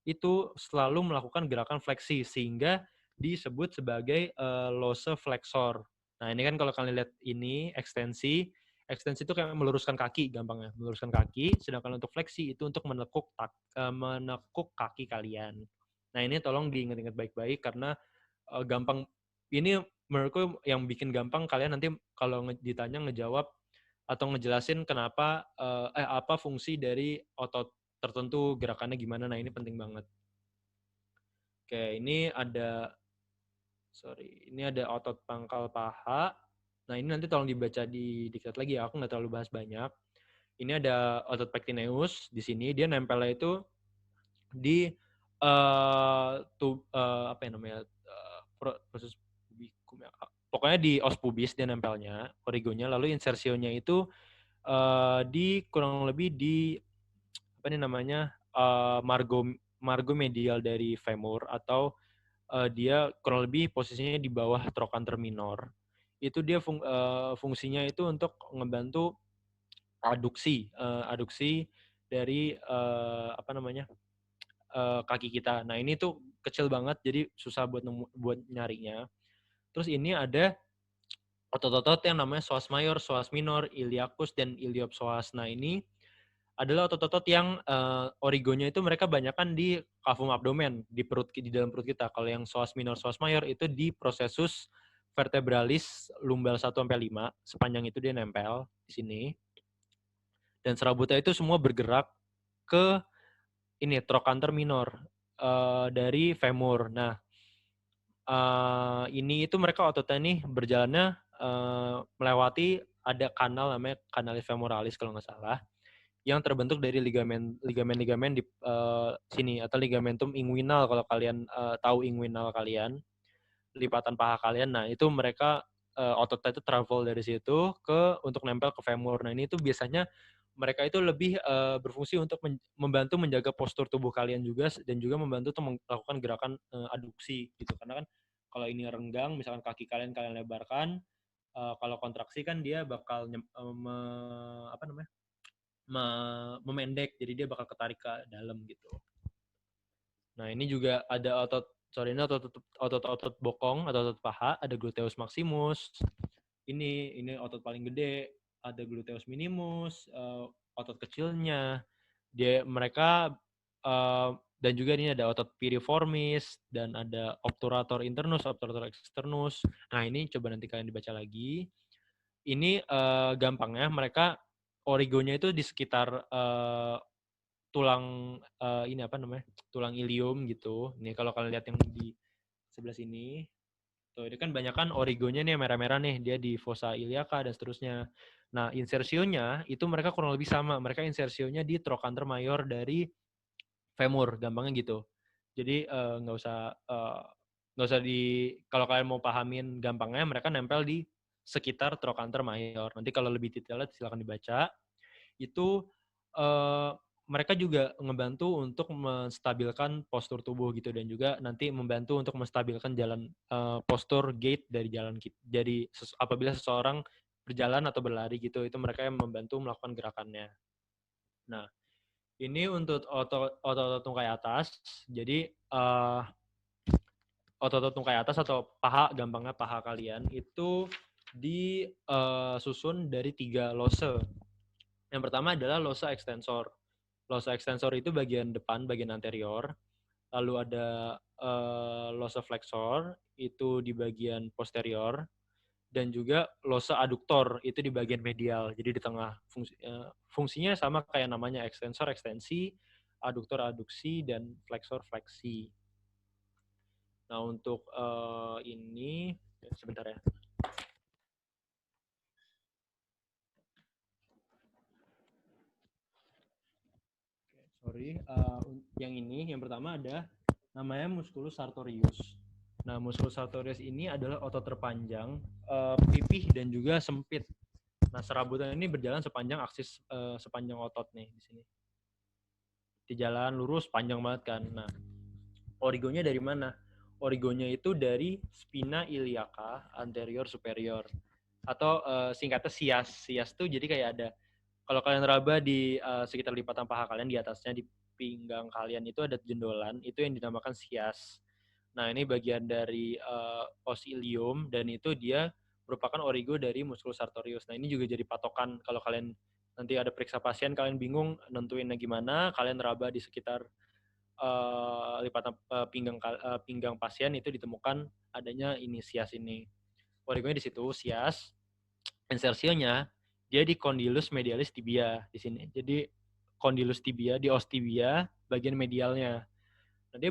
itu selalu melakukan gerakan fleksi, sehingga disebut sebagai losa flexor. Nah, ini kan kalau kalian lihat ini ekstensi itu kayak meluruskan kaki, gampangnya meluruskan kaki. Sedangkan untuk fleksi itu untuk menekuk kaki kalian. Nah, ini tolong diingat-ingat baik-baik karena gampang. Ini menurutku yang bikin gampang kalian nanti kalau ditanya ngejawab atau ngejelasin kenapa apa fungsi dari otot tertentu, gerakannya gimana. Nah, ini penting banget. Oke, ini ada otot pangkal paha. Nah, ini nanti tolong dibaca di diktat lagi ya, aku nggak terlalu bahas banyak. Ini ada otot pectineus di sini, dia nempelnya itu di apa yang namanya proses pubicum ya. Pokoknya di os pubis dia nempelnya, origonya. Lalu insersionya itu di kurang lebih di apa ini namanya margo medial dari femur, atau dia kurang lebih posisinya di bawah trochanter minor. Itu dia fungsinya itu untuk ngebantu aduksi dari apa namanya kaki kita. Nah, ini tuh kecil banget jadi susah buat nyarinya. Terus ini ada otot-otot yang namanya psoas mayor, psoas minor, iliacus, dan iliopsoas. Nah, ini adalah otot-otot yang origonya itu mereka banyakkan di cavum abdomen, di dalam perut kita. Kalau yang psoas minor, psoas mayor itu di processus vertebralis lumbal 1 sampai 5, sepanjang itu dia nempel di sini. Dan serabutnya itu semua bergerak ke ini trochanter minor dari femur. Nah, ini itu mereka ototnya nih berjalannya melewati ada kanal namanya canalis femoralis kalau nggak salah, yang terbentuk dari ligamen di sini, atau ligamentum inguinal kalau kalian tahu inguinal kalian, lipatan paha kalian. Nah, itu mereka ototnya itu travel dari situ untuk nempel ke femur. Nah, ini tuh biasanya mereka itu lebih berfungsi untuk membantu menjaga postur tubuh kalian juga, dan juga membantu untuk melakukan gerakan aduksi gitu. Karena kan kalau ini renggang, misalkan kaki kalian lebarkan, kalau kontraksi kan dia bakal memendek, jadi dia bakal ketarik ke dalam gitu. Nah, ini juga ada otot bokong atau otot paha, ada gluteus maximus. Ini otot paling gede, ada gluteus minimus, otot kecilnya. Mereka dan juga ini ada otot piriformis, dan ada obturator internus, obturator externus. Nah, ini coba nanti kalian dibaca lagi. Ini gampangnya mereka origonya itu di sekitar tulang ini apa namanya? Tulang ilium gitu. Ini kalau kalian lihat yang di sebelah sini. Tuh, ini kan banyak kan origonya nih merah-merah nih, dia di fossa iliaca dan seterusnya. Nah, insersionya itu mereka kurang lebih sama. Mereka insersionya di trochanter mayor dari femur, gampangnya gitu. Jadi nggak usah kalau kalian mau pahamin gampangnya, mereka nempel di sekitar trochanter mayor. Nanti kalau lebih detailnya silakan dibaca. Itu mereka juga ngebantu untuk menstabilkan postur tubuh gitu, dan juga nanti membantu untuk menstabilkan jalan postur gait dari apabila seseorang berjalan atau berlari gitu, itu mereka yang membantu melakukan gerakannya. Nah, Ini untuk otot tungkai atas. Jadi otot tungkai atas atau paha, gampangnya paha kalian itu disusun dari 3 lose. Yang pertama adalah losa extensor. Losa extensor itu bagian depan, bagian anterior. Lalu ada losa flexor, itu di bagian posterior. Dan juga losa adductor, itu di bagian medial. Jadi di tengah. Fungsinya sama kayak namanya, extensor, ekstensi, adductor, adduksi, dan flexor, fleksi. Nah, untuk ini, sebentar ya. Sorry, yang ini, yang pertama ada namanya musculus sartorius. Nah, musculus sartorius ini adalah otot terpanjang, pipih dan juga sempit. Nah, serabutan ini berjalan sepanjang aksis, sepanjang otot nih di sini. Di jalan lurus, panjang banget kan. Nah, origonya dari mana? Origonya itu dari spina iliaca anterior superior. Atau singkatnya sias. Sias tuh jadi kayak ada, kalau kalian raba di sekitar lipatan paha kalian, di atasnya, di pinggang kalian itu ada jendolan, itu yang dinamakan sias. Nah, ini bagian dari os ilium, dan itu dia merupakan origo dari musculus sartorius. Nah, ini juga jadi patokan kalau kalian nanti ada periksa pasien, kalian bingung nentuinnya gimana, kalian raba di sekitar lipatan pinggang pasien, itu ditemukan adanya ini sias ini. Origonya di situ, sias. Insersionya dia di condylus medialis tibia di sini. Jadi condylus tibia di os tibia bagian medialnya. Nah,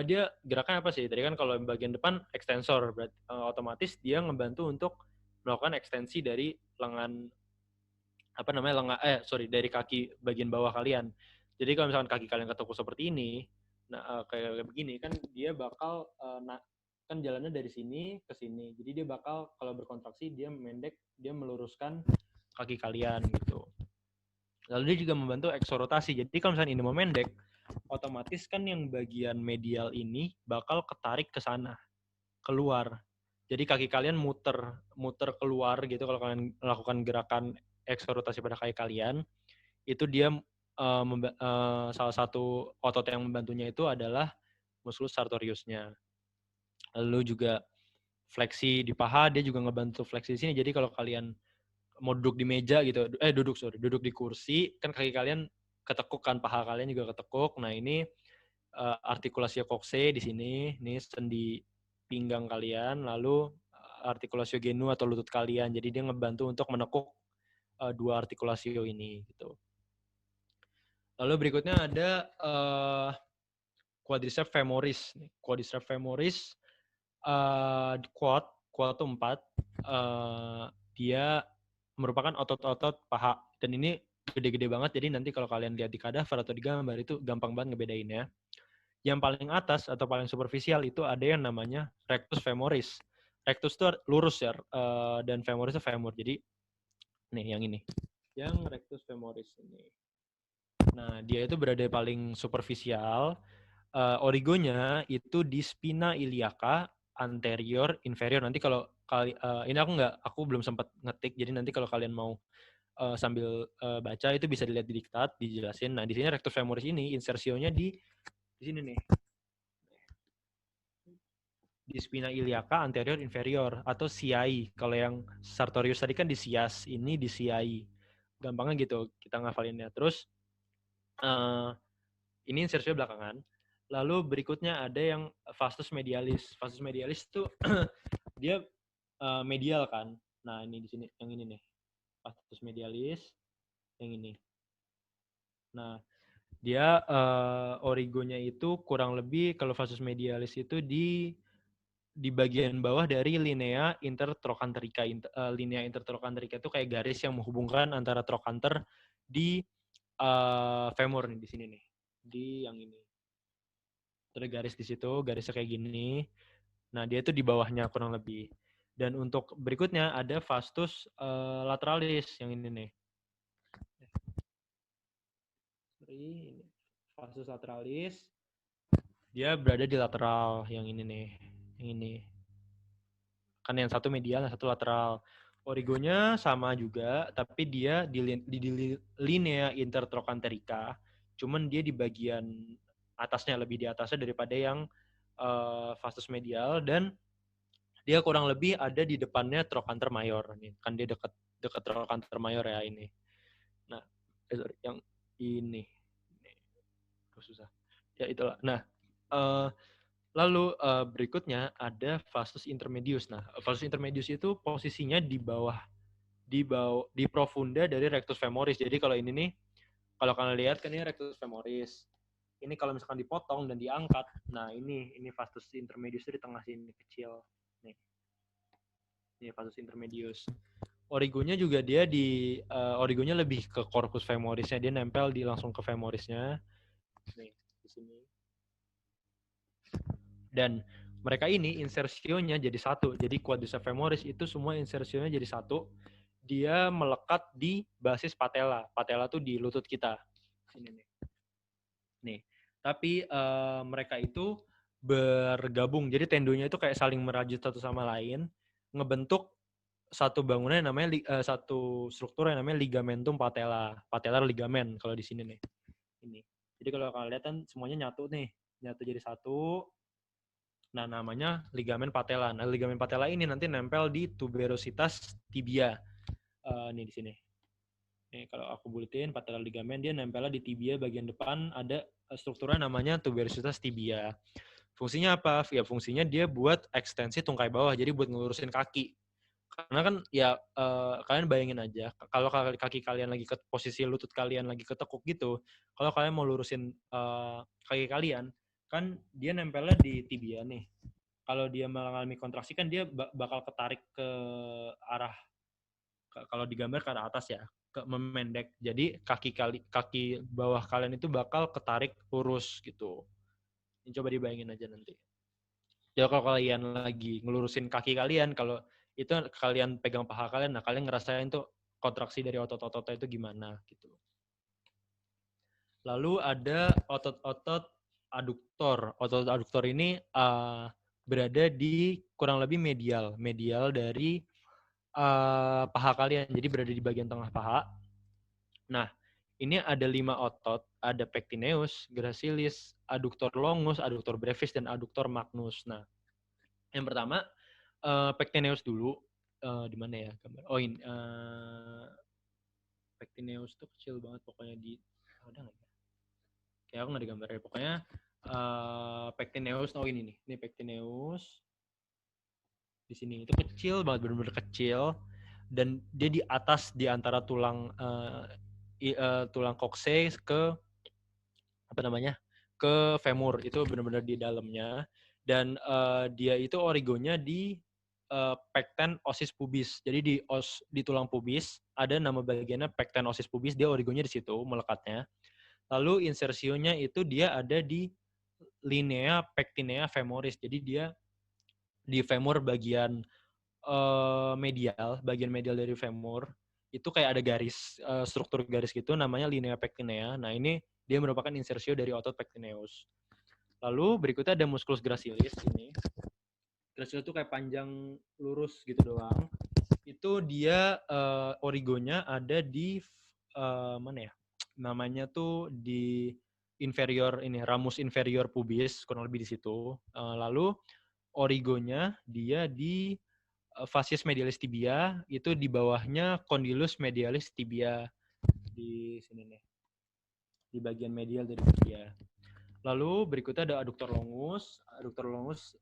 dia gerakan apa sih? Tadi kan kalau bagian depan extensor, berarti otomatis dia ngebantu untuk melakukan ekstensi dari lengan, apa namanya, dari kaki bagian bawah kalian. Jadi kalau misalkan kaki kalian ketekuk seperti ini, nah kayak begini kan, dia bakal kan jalannya dari sini ke sini. Jadi dia bakal kalau berkontraksi dia mendek, dia meluruskan kaki kalian gitu. Lalu dia juga membantu eksorotasi. Jadi kalau misalnya ini mau mendek, otomatis kan yang bagian medial ini bakal ketarik ke sana, keluar. Jadi kaki kalian muter keluar gitu kalau kalian melakukan gerakan eksorotasi pada kaki kalian. Itu dia salah satu otot yang membantunya itu adalah musculus sartoriusnya. Lalu juga fleksi di paha, dia juga ngebantu fleksi di sini. Jadi kalau kalian mau duduk di meja gitu, duduk di kursi, kan kaki kalian ketekuk kan, paha kalian juga ketekuk. Nah, ini artikulasi coxae di sini, ini sendi pinggang kalian, lalu artikulasi genu atau lutut kalian. Jadi dia ngebantu untuk menekuk dua artikulasi ini gitu. Lalu berikutnya ada quadriceps femoris. Quadriceps femoris quad itu 4. Dia merupakan otot-otot paha, dan ini gede-gede banget. Jadi nanti kalau kalian lihat di kadaver atau di gambar itu gampang banget ngebedainnya. Yang paling atas atau paling superficial itu ada yang namanya rectus femoris. Rectus itu lurus ya, dan femoris itu femur. Jadi nih yang ini, yang rectus femoris ini. Nah, dia itu berada paling superficial. Origonya itu di spina iliaca anterior inferior. Nanti kalau ini aku belum sempat ngetik, jadi nanti kalau kalian mau sambil baca itu bisa dilihat di diktat, dijelasin. Nah, di sini rectus femoris ini insersionya di sini nih. Di spina iliaca anterior inferior atau CI. Kalau yang sartorius tadi kan di sias, ini di CI. Gampangnya gitu kita ngafalinnya. Terus ini insersinya belakangan. Lalu berikutnya ada yang vastus medialis. Vastus medialis itu dia medial kan. Nah, ini di sini yang ini nih. Vastus medialis yang ini. Nah, dia origonya itu kurang lebih kalau vastus medialis itu di bagian bawah dari linea intertrochanterica. Linea intertrochanterica itu kayak garis yang menghubungkan antara trochanter di femur nih, di sini nih. Di yang ini. Ada garis di situ, garisnya kayak gini. Nah, dia itu di bawahnya kurang lebih. Dan untuk berikutnya ada vastus lateralis yang ini nih. Ini vastus lateralis. Dia berada di lateral yang ini nih. Yang ini. Kan yang satu medial, yang satu lateral. Origonya sama juga, tapi dia di linea intertrochanterica. cuman dia di bagian atasnya, lebih di atasnya daripada yang vastus medial, dan dia kurang lebih ada di depannya trochanter mayor. Nih, kan dia dekat trochanter mayor ya ini. Nah, sorry, yang ini. Susah. Ya itulah. Nah, lalu berikutnya ada vastus intermedius. Nah, vastus intermedius itu posisinya di bawah di profunda dari rectus femoris. Jadi kalau ini nih, kalau kalian lihat kan ini rectus femoris. Ini kalau misalkan dipotong dan diangkat, nah ini vastus intermedius itu di tengah sini kecil. Nih. Ini vastus intermedius. Origonya juga dia origonya lebih ke corpus femorisnya, dia nempel langsung ke femorisnya. Nih, di sini. Dan mereka ini insersionya jadi satu. Jadi quadriceps femoris itu semua insersionya jadi satu. Dia melekat di basis patella. Patella tuh di lutut kita. Sini nih. Nih. Tapi mereka itu bergabung. Jadi tendonya itu kayak saling merajut satu sama lain, ngebentuk satu bangunan yang namanya satu struktur yang namanya ligamentum patella. Patellar ligamen kalau di sini nih. Ini. Jadi kalau kalian lihat kan semuanya nyatu nih. Nyatu jadi satu. Nah, namanya ligamen patella. Nah, ligamen patella ini nanti nempel di tuberositas tibia. Nih di sini. Nih, kalau aku buletin patella ligamen, dia nempelnya di tibia bagian depan, ada strukturnya namanya tuberositas tibia. Fungsinya apa? Ya fungsinya dia buat ekstensi tungkai bawah, jadi buat ngelurusin kaki. Karena kan ya kalian bayangin aja, kalau kaki kalian lagi ke posisi lutut kalian lagi ketekuk gitu, kalau kalian mau lurusin kaki kalian, kan dia nempelnya di tibia nih. Kalau dia mengalami kontraksi kan dia bakal ketarik ke arah, kalau digambar ke arah atas ya, ke memendek. Jadi kaki bawah kalian itu bakal ketarik lurus gitu. Ini coba dibayangin aja nanti. Ya kalau kalian lagi ngelurusin kaki kalian, kalau itu kalian pegang paha kalian, nah kalian ngerasain tuh kontraksi dari otot-ototnya itu gimana gitu. Lalu ada otot-otot aduktor. Otot aduktor ini berada di kurang lebih medial dari paha kalian, jadi berada di bagian tengah paha. Nah, ini ada 5 otot, ada pectineus, gracilis, adductor longus, adductor brevis, dan adductor magnus. Nah, yang pertama pectineus dulu. Di mana ya gambar? Oh ini pectineus tuh kecil banget pokoknya di ada nggak ya? Kayak aku nggak digambarnya. Pokoknya pectineus, oh ini nih, ini pectineus di sini itu kecil banget, benar-benar kecil, dan dia di atas di antara tulang tulang coccyx ke apa namanya, ke femur, itu benar-benar di dalamnya. Dan dia itu origonya di pecten osis pubis. Jadi di tulang pubis ada nama bagiannya pecten osis pubis, dia origonya di situ melekatnya. Lalu insersionya itu dia ada di linea pectinea femoris. Jadi dia di femur bagian bagian medial dari femur itu kayak ada garis, struktur garis gitu, namanya linea pectinea. Nah ini dia merupakan insersio dari otot pectineus. Lalu berikutnya ada musculus gracilis ini. Gracilis itu kayak panjang lurus gitu doang. Itu dia origonya ada di mana ya? Namanya tuh di inferior ini, ramus inferior pubis, kurang lebih di situ. Lalu origonya dia di fascius medialis tibia, itu di bawahnya condylus medialis tibia, di sini nih, di bagian medial dari tibia. Lalu berikutnya ada adductor longus. Adductor longus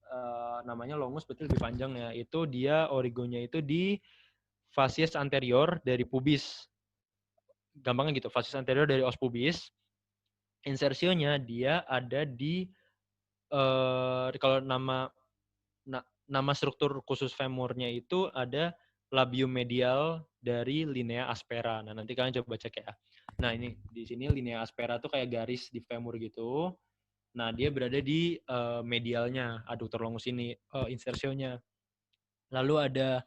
namanya longus berarti lebih panjang ya. Itu dia origonya itu di fascius anterior dari pubis. Gampangnya gitu, fascius anterior dari os pubis. Insersionya dia ada di kalau nama struktur khusus femurnya itu ada labium medial dari linea aspera. Nah, nanti kalian coba cek ya. Nah, ini di sini linea aspera tuh kayak garis di femur gitu. Nah, dia berada di medialnya adductor longus ini, insersionya. Lalu ada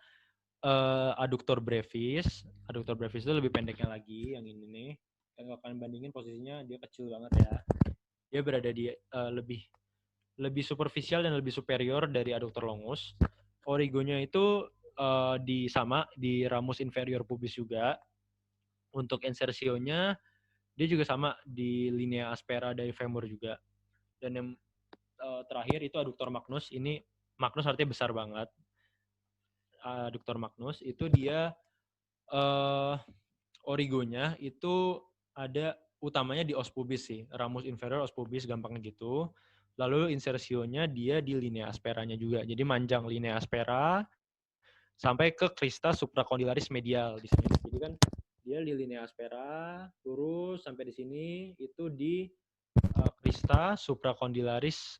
adductor brevis. Adductor brevis itu lebih pendeknya lagi, yang ini nih. Kalau kalian bandingin posisinya dia kecil banget ya. Dia berada di lebih superficial dan lebih superior dari adductor longus. Origonya itu di ramus inferior pubis juga. Untuk insersionya dia juga sama di linea aspera dari femur juga. Dan yang terakhir itu adduktor magnus. Ini magnus artinya besar banget. Adduktor magnus itu dia origonya itu ada utamanya di os pubis sih, ramus inferior, os pubis, gampangnya gitu. Lalu insersionya dia di linea asperanya juga. Jadi manjang linea aspera sampai ke crista supracondylaris medial di sini. Jadi kan dia di linea aspera lurus sampai di sini itu di crista supracondylaris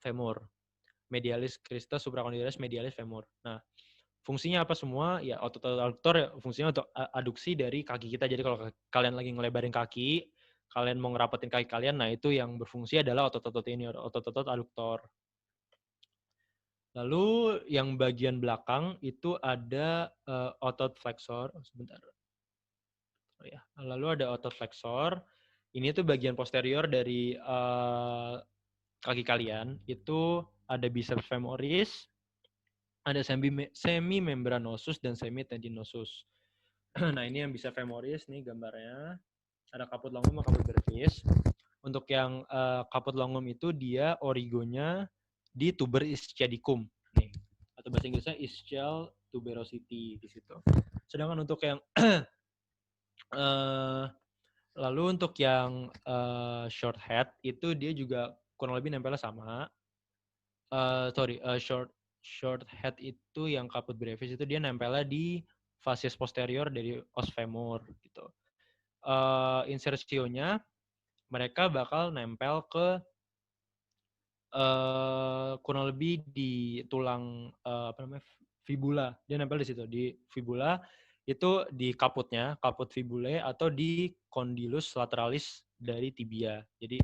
femur. Medialis crista supracondylaris medialis femur. Nah, fungsinya apa semua? Ya otot adduktor ya, fungsinya untuk aduksi dari kaki kita. Jadi kalau kalian lagi ngelebarin kaki, kalian mau ngerapetin kaki kalian, nah itu yang berfungsi adalah otot-otot ini, otot-otot adduktor. Lalu yang bagian belakang itu ada otot flexor. Sebentar. Oh ya. Lalu ada otot flexor. Ini tuh bagian posterior dari kaki kalian. Itu ada biceps femoris, ada semimembranosus dan semitendinosus. Nah, ini yang bisa femoris nih gambarnya. Ada caput longum sama caput brevis. Untuk yang caput longum itu dia origonya di tuber ischiadicum. Nih. Atau bahasa Inggrisnya ischial tuberosity di situ. Sedangkan untuk yang lalu untuk yang short head itu dia juga kurang lebih nempelnya sama. Short head itu yang caput brevis itu dia nempelnya di facies posterior dari os femur gitu. Insersionya mereka bakal nempel ke kurang lebih di tulang fibula. Dia nempel di situ di fibula itu di kaputnya, kaput fibulae atau di condylus lateralis dari tibia. Jadi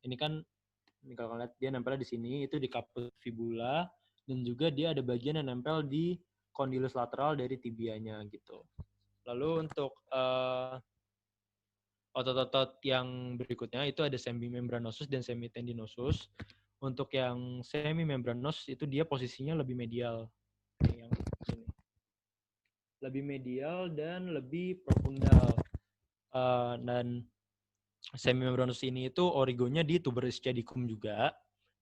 ini kan ini kalau kalian lihat dia nempelnya di sini itu di kaput fibula dan juga dia ada bagian yang nempel di condylus lateral dari tibianya gitu. Lalu untuk otot-otot yang berikutnya itu ada semimembranosus dan semitendinosus. Untuk yang semimembranosus itu dia posisinya lebih medial. Yang ini. Lebih medial dan lebih profundal. Dan semimembranosus ini itu origonya di tuber ischiadicum juga,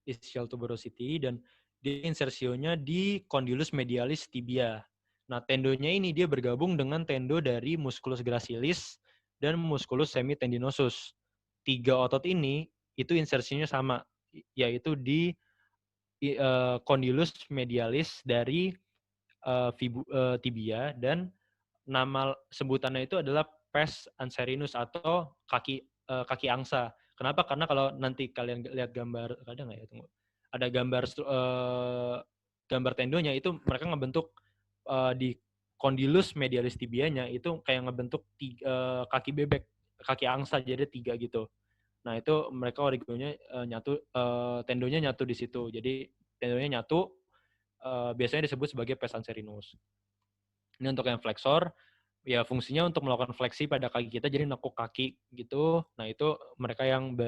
ischial tuberosity, dan dia insersionya di condylus medialis tibia. Nah, tendonya ini dia bergabung dengan tendo dari musculus gracilis dan musculus semitendinosus. 3 otot ini itu insersinya sama, yaitu di condylus medialis dari tibia, dan nama sebutannya itu adalah pes anserinus atau kaki angsa. Kenapa? Karena kalau nanti kalian lihat gambar, ada nggak ya? Tunggu. Ada gambar tendonya itu mereka ngebentuk di condylus medialis tibianya itu kayak ngebentuk kaki bebek, kaki angsa, jadi 3 gitu. Nah, itu mereka origonya nyatu, tendonya nyatu di situ. Jadi tendonya nyatu biasanya disebut sebagai pes anserinus. Ini untuk yang flexor, ya fungsinya untuk melakukan fleksi pada kaki kita, jadi nekuk kaki gitu. Nah, itu mereka yang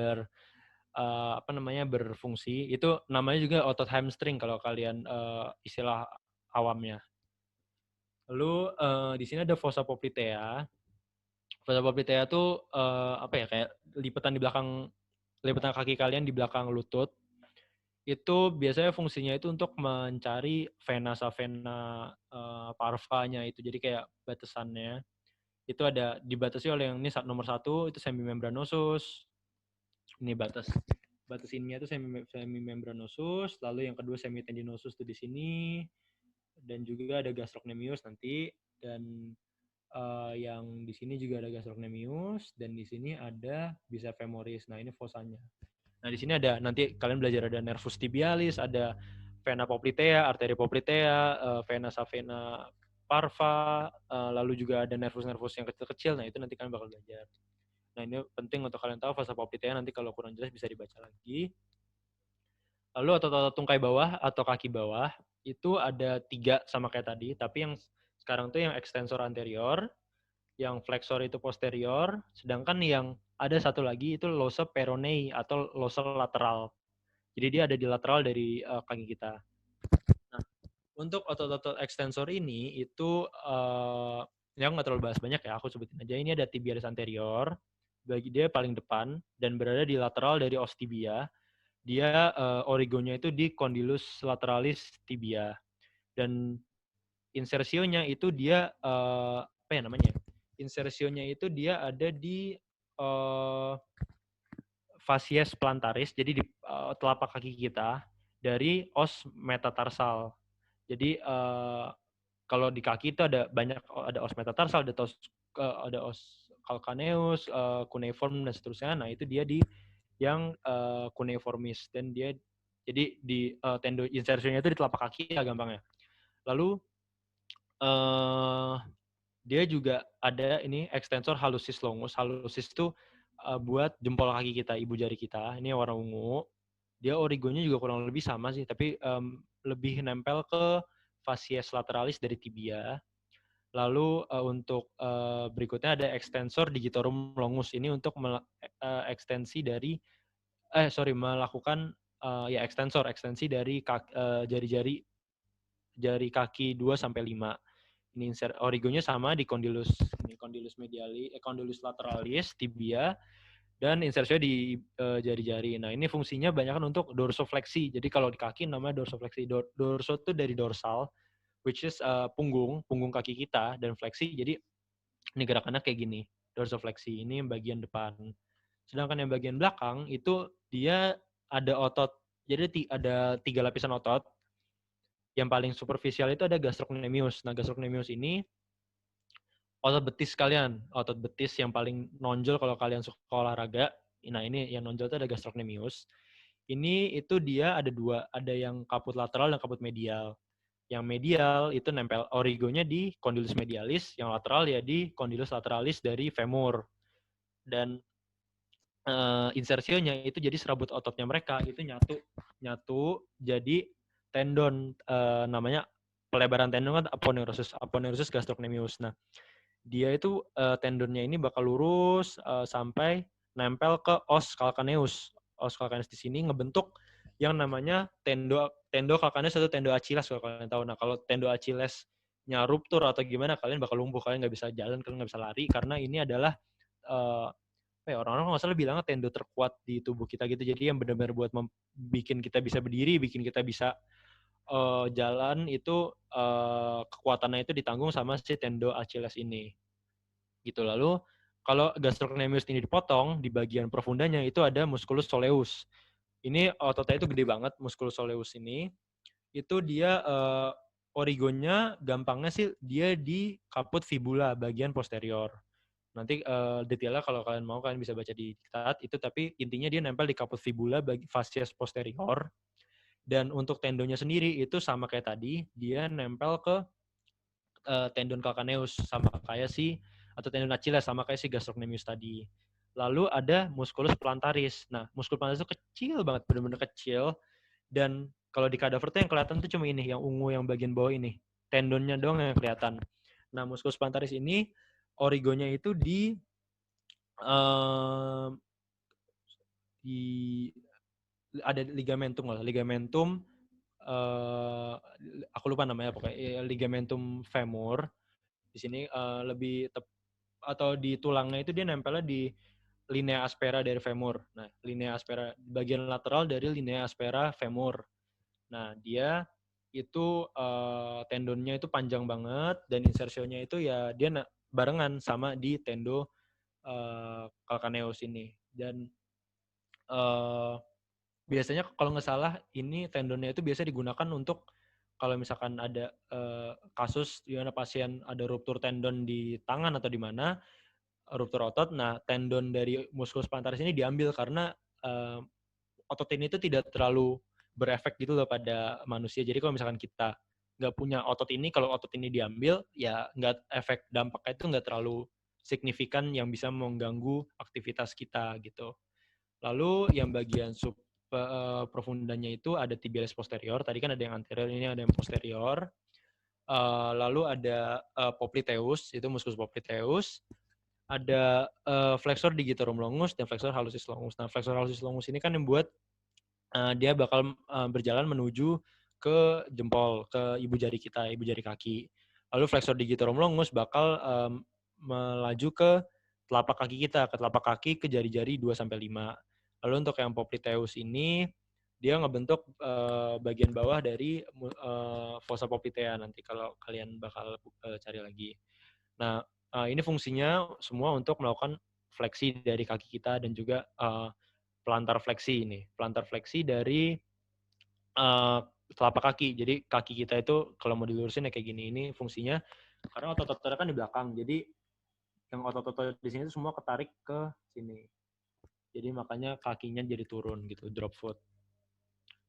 berfungsi. Itu namanya juga otot hamstring kalau kalian istilah awamnya. Lalu di sini ada fossa poplitea. Fossa poplitea tuh kayak lipatan kaki kalian di belakang lutut. Itu biasanya fungsinya itu untuk mencari vena savena parvanya itu. Jadi kayak batasannya itu ada dibatasi oleh yang ini nomor 1 itu semimembranosus. Ini batas ininya itu semimembranosus, lalu yang kedua semitendinosus itu di sini, dan juga ada gastrocnemius nanti, dan yang di sini juga ada gastrocnemius, dan di sini ada biceps femoris. Nah, ini fossanya. Nah, di sini ada, nanti kalian belajar ada nervus tibialis, ada vena poplitea, arteri poplitea, vena savena parva, lalu juga ada nervus-nervus yang kecil-kecil. Nah, itu nanti kalian bakal belajar. Nah, ini penting untuk kalian tahu fossa poplitea, nanti kalau kurang jelas bisa dibaca lagi. Lalu otot-otot tungkai bawah atau kaki bawah, itu ada 3 sama kayak tadi, tapi yang sekarang tuh yang extensor anterior, yang flexor itu posterior, sedangkan yang ada satu lagi itu losa peronei atau losa lateral. Jadi dia ada di lateral dari kaki kita. Nah, untuk otot-otot extensor ini itu Ini aku nggak terlalu bahas banyak ya, aku sebutin aja. Ini ada tibialis anterior, bagi dia paling depan dan berada di lateral dari os tibia. Dia origonya itu di condylus lateralis tibia, dan insersionya itu dia apa ya namanya? Insersionya itu dia ada di fascies plantaris, jadi di telapak kaki kita dari os metatarsal. Jadi kalau di kaki itu ada banyak, ada os metatarsal, ada os calcaneus, cuneiform dan seterusnya. Nah, itu dia di yang cuneiformis, dan dia jadi di tendo insersionya itu di telapak kaki ya gampangnya. Lalu dia juga ada ini extensor hallucis longus. Hallucis itu buat jempol kaki kita, ibu jari kita. Ini warna ungu. Dia origonya juga kurang lebih sama sih, tapi lebih nempel ke fascies lateralis dari tibia. Lalu untuk berikutnya ada extensor digitorum longus. Ini untuk ekstensi dari melakukan ekstensi dari jari kaki 2 sampai 5. Ini origonya sama di condylus condylus lateralis tibia, dan insersinya di jari-jari. Nah, ini fungsinya banyak kan untuk dorsofleksi. Jadi kalau di kaki namanya dorsofleksi. Dorso itu dari dorsal, which is punggung kaki kita, dan fleksi. Jadi ini gerakannya kayak gini, dorsofleksi. Ini bagian depan. Sedangkan yang bagian belakang itu dia ada otot. Jadi ada 3 lapisan otot. Yang paling superficial itu ada gastrocnemius. Nah, gastrocnemius ini otot betis kalian, otot betis yang paling nonjol kalau kalian suka olahraga. Nah, ini yang nonjol itu ada gastrocnemius. Ini itu dia ada 2, ada yang kaput lateral dan kaput medial. Yang medial itu nempel origonya di condylus medialis, yang lateral ya di condylus lateralis dari femur. Dan insersionya itu jadi serabut ototnya mereka itu nyatu jadi tendon, namanya pelebaran tendon kan aponeurosis gastrocnemius. Nah, dia itu tendonnya ini bakal lurus sampai nempel ke os calcaneus. Os calcaneus di sini ngebentuk yang namanya tendo calcaneus atau tendo Achilles kalau kalian tahu. Nah, kalau tendo Achillesnya ruptur atau gimana, kalian bakal lumpuh, kalian nggak bisa jalan, kalian nggak bisa lari, karena ini adalah orang-orang nggak salah bilangnya tendo terkuat di tubuh kita gitu. Jadi yang benar-benar buat bikin kita bisa berdiri, bikin kita bisa jalan itu kekuatannya itu ditanggung sama si tendo Achilles ini. Gitu. Lalu kalau gastrocnemius ini dipotong, di bagian profundanya itu ada musculus soleus. Ini ototnya itu gede banget, musculus soleus ini. Itu dia origonya gampangnya sih dia di caput fibula bagian posterior. Nanti detailnya kalau kalian mau kalian bisa baca di diktat itu, tapi intinya dia nempel di caput fibula fascies posterior. Dan untuk tendonnya sendiri itu sama kayak tadi, dia nempel ke tendon calcaneus sama kayak atau tendon Achilles sama kayak si gastrocnemius tadi. Lalu ada musculus plantaris. Nah, musculus plantaris itu kecil banget, benar-benar kecil. Dan kalau di kadaver tuh yang kelihatan tuh cuma ini, yang ungu yang bagian bawah ini. Tendonnya doang yang kelihatan. Nah, musculus plantaris ini origonya itu di ada ligamentum aku lupa namanya pokoknya, ligamentum femur. Di sini lebih atau di tulangnya itu dia nempelnya di linea aspera dari femur. Nah, linea aspera bagian lateral dari linea aspera femur. Nah, dia itu tendonnya itu panjang banget, dan insersionya itu ya dia barengan sama di tendo calcaneus ini. Dan biasanya kalau nggak salah ini tendonnya itu biasa digunakan untuk kalau misalkan ada kasus di mana pasien ada ruptur tendon di tangan atau di mana, ruptur otot. Nah, tendon dari musculus plantaris ini diambil karena otot ini itu tidak terlalu berefek gitu loh pada manusia. Jadi kalau misalkan kita nggak punya otot ini, kalau otot ini diambil, ya nggak, efek dampaknya itu nggak terlalu signifikan yang bisa mengganggu aktivitas kita gitu. Lalu yang bagian profundanya itu ada tibialis posterior. Tadi kan ada yang anterior, ini ada yang posterior. Lalu ada popliteus, itu musculus popliteus. Ada flexor digitorum longus dan flexor hallucis longus. Nah, flexor hallucis longus ini kan yang buat dia bakal berjalan menuju ke jempol, ke ibu jari kita, ibu jari kaki. Lalu flexor digitorum longus bakal melaju ke telapak kaki kita, ke telapak kaki, ke jari-jari 2-5. Lalu untuk yang popliteus ini, dia ngebentuk bagian bawah dari fossa poplitea nanti kalau kalian bakal cari lagi. Nah, ini fungsinya semua untuk melakukan fleksi dari kaki kita dan juga plantar fleksi ini. Plantar fleksi dari telapak kaki. Jadi kaki kita itu kalau mau dilurusin ya kayak gini. Ini fungsinya karena otot-ototnya kan di belakang. Jadi yang otot-otot di sini itu semua ketarik ke sini. Jadi makanya kakinya jadi turun gitu, drop foot.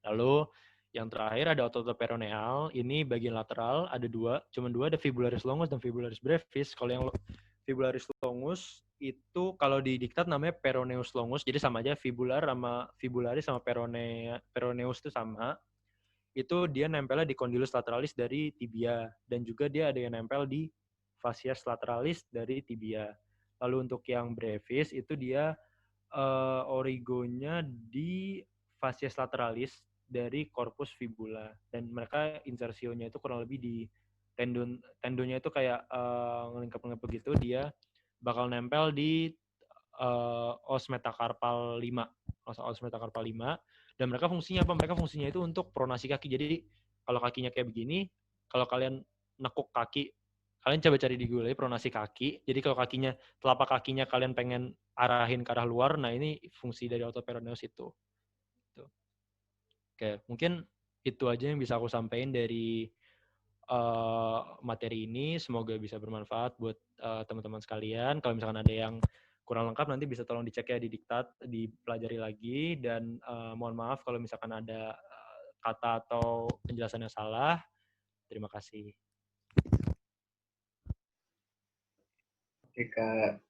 Lalu yang terakhir ada otot peroneal. Ini bagian lateral ada cuma dua, ada fibularis longus dan fibularis brevis. Kalau yang fibularis longus itu kalau di diktat namanya peroneus longus. Jadi sama aja fibularis sama peroneus itu sama. Itu dia nempelnya di condylus lateralis dari tibia dan juga dia ada yang nempel di fascias lateralis dari tibia. Lalu untuk yang brevis itu dia origonya di fascias lateralis dari corpus fibula dan mereka insersionya itu kurang lebih di tendonnya itu kayak ngelingkap-ngelingkap begitu, dia bakal nempel di os metakarpal 5. Os metakarpal 5. Dan mereka fungsinya apa? Mereka fungsinya itu untuk pronasi kaki. Jadi kalau kakinya kayak begini, kalau kalian nekuk kaki, kalian coba cari di Google pronasi kaki. Jadi kalau telapak kakinya kalian pengen arahin ke arah luar, nah ini fungsi dari otot peroneus itu. Oke, mungkin itu aja yang bisa aku sampaikan dari materi ini. Semoga bisa bermanfaat buat teman-teman sekalian. Kalau misalkan ada yang kurang lengkap nanti bisa tolong dicek ya di diktat, dipelajari lagi. Dan mohon maaf kalau misalkan ada kata atau penjelasan yang salah. Terima kasih. Oke, Kak.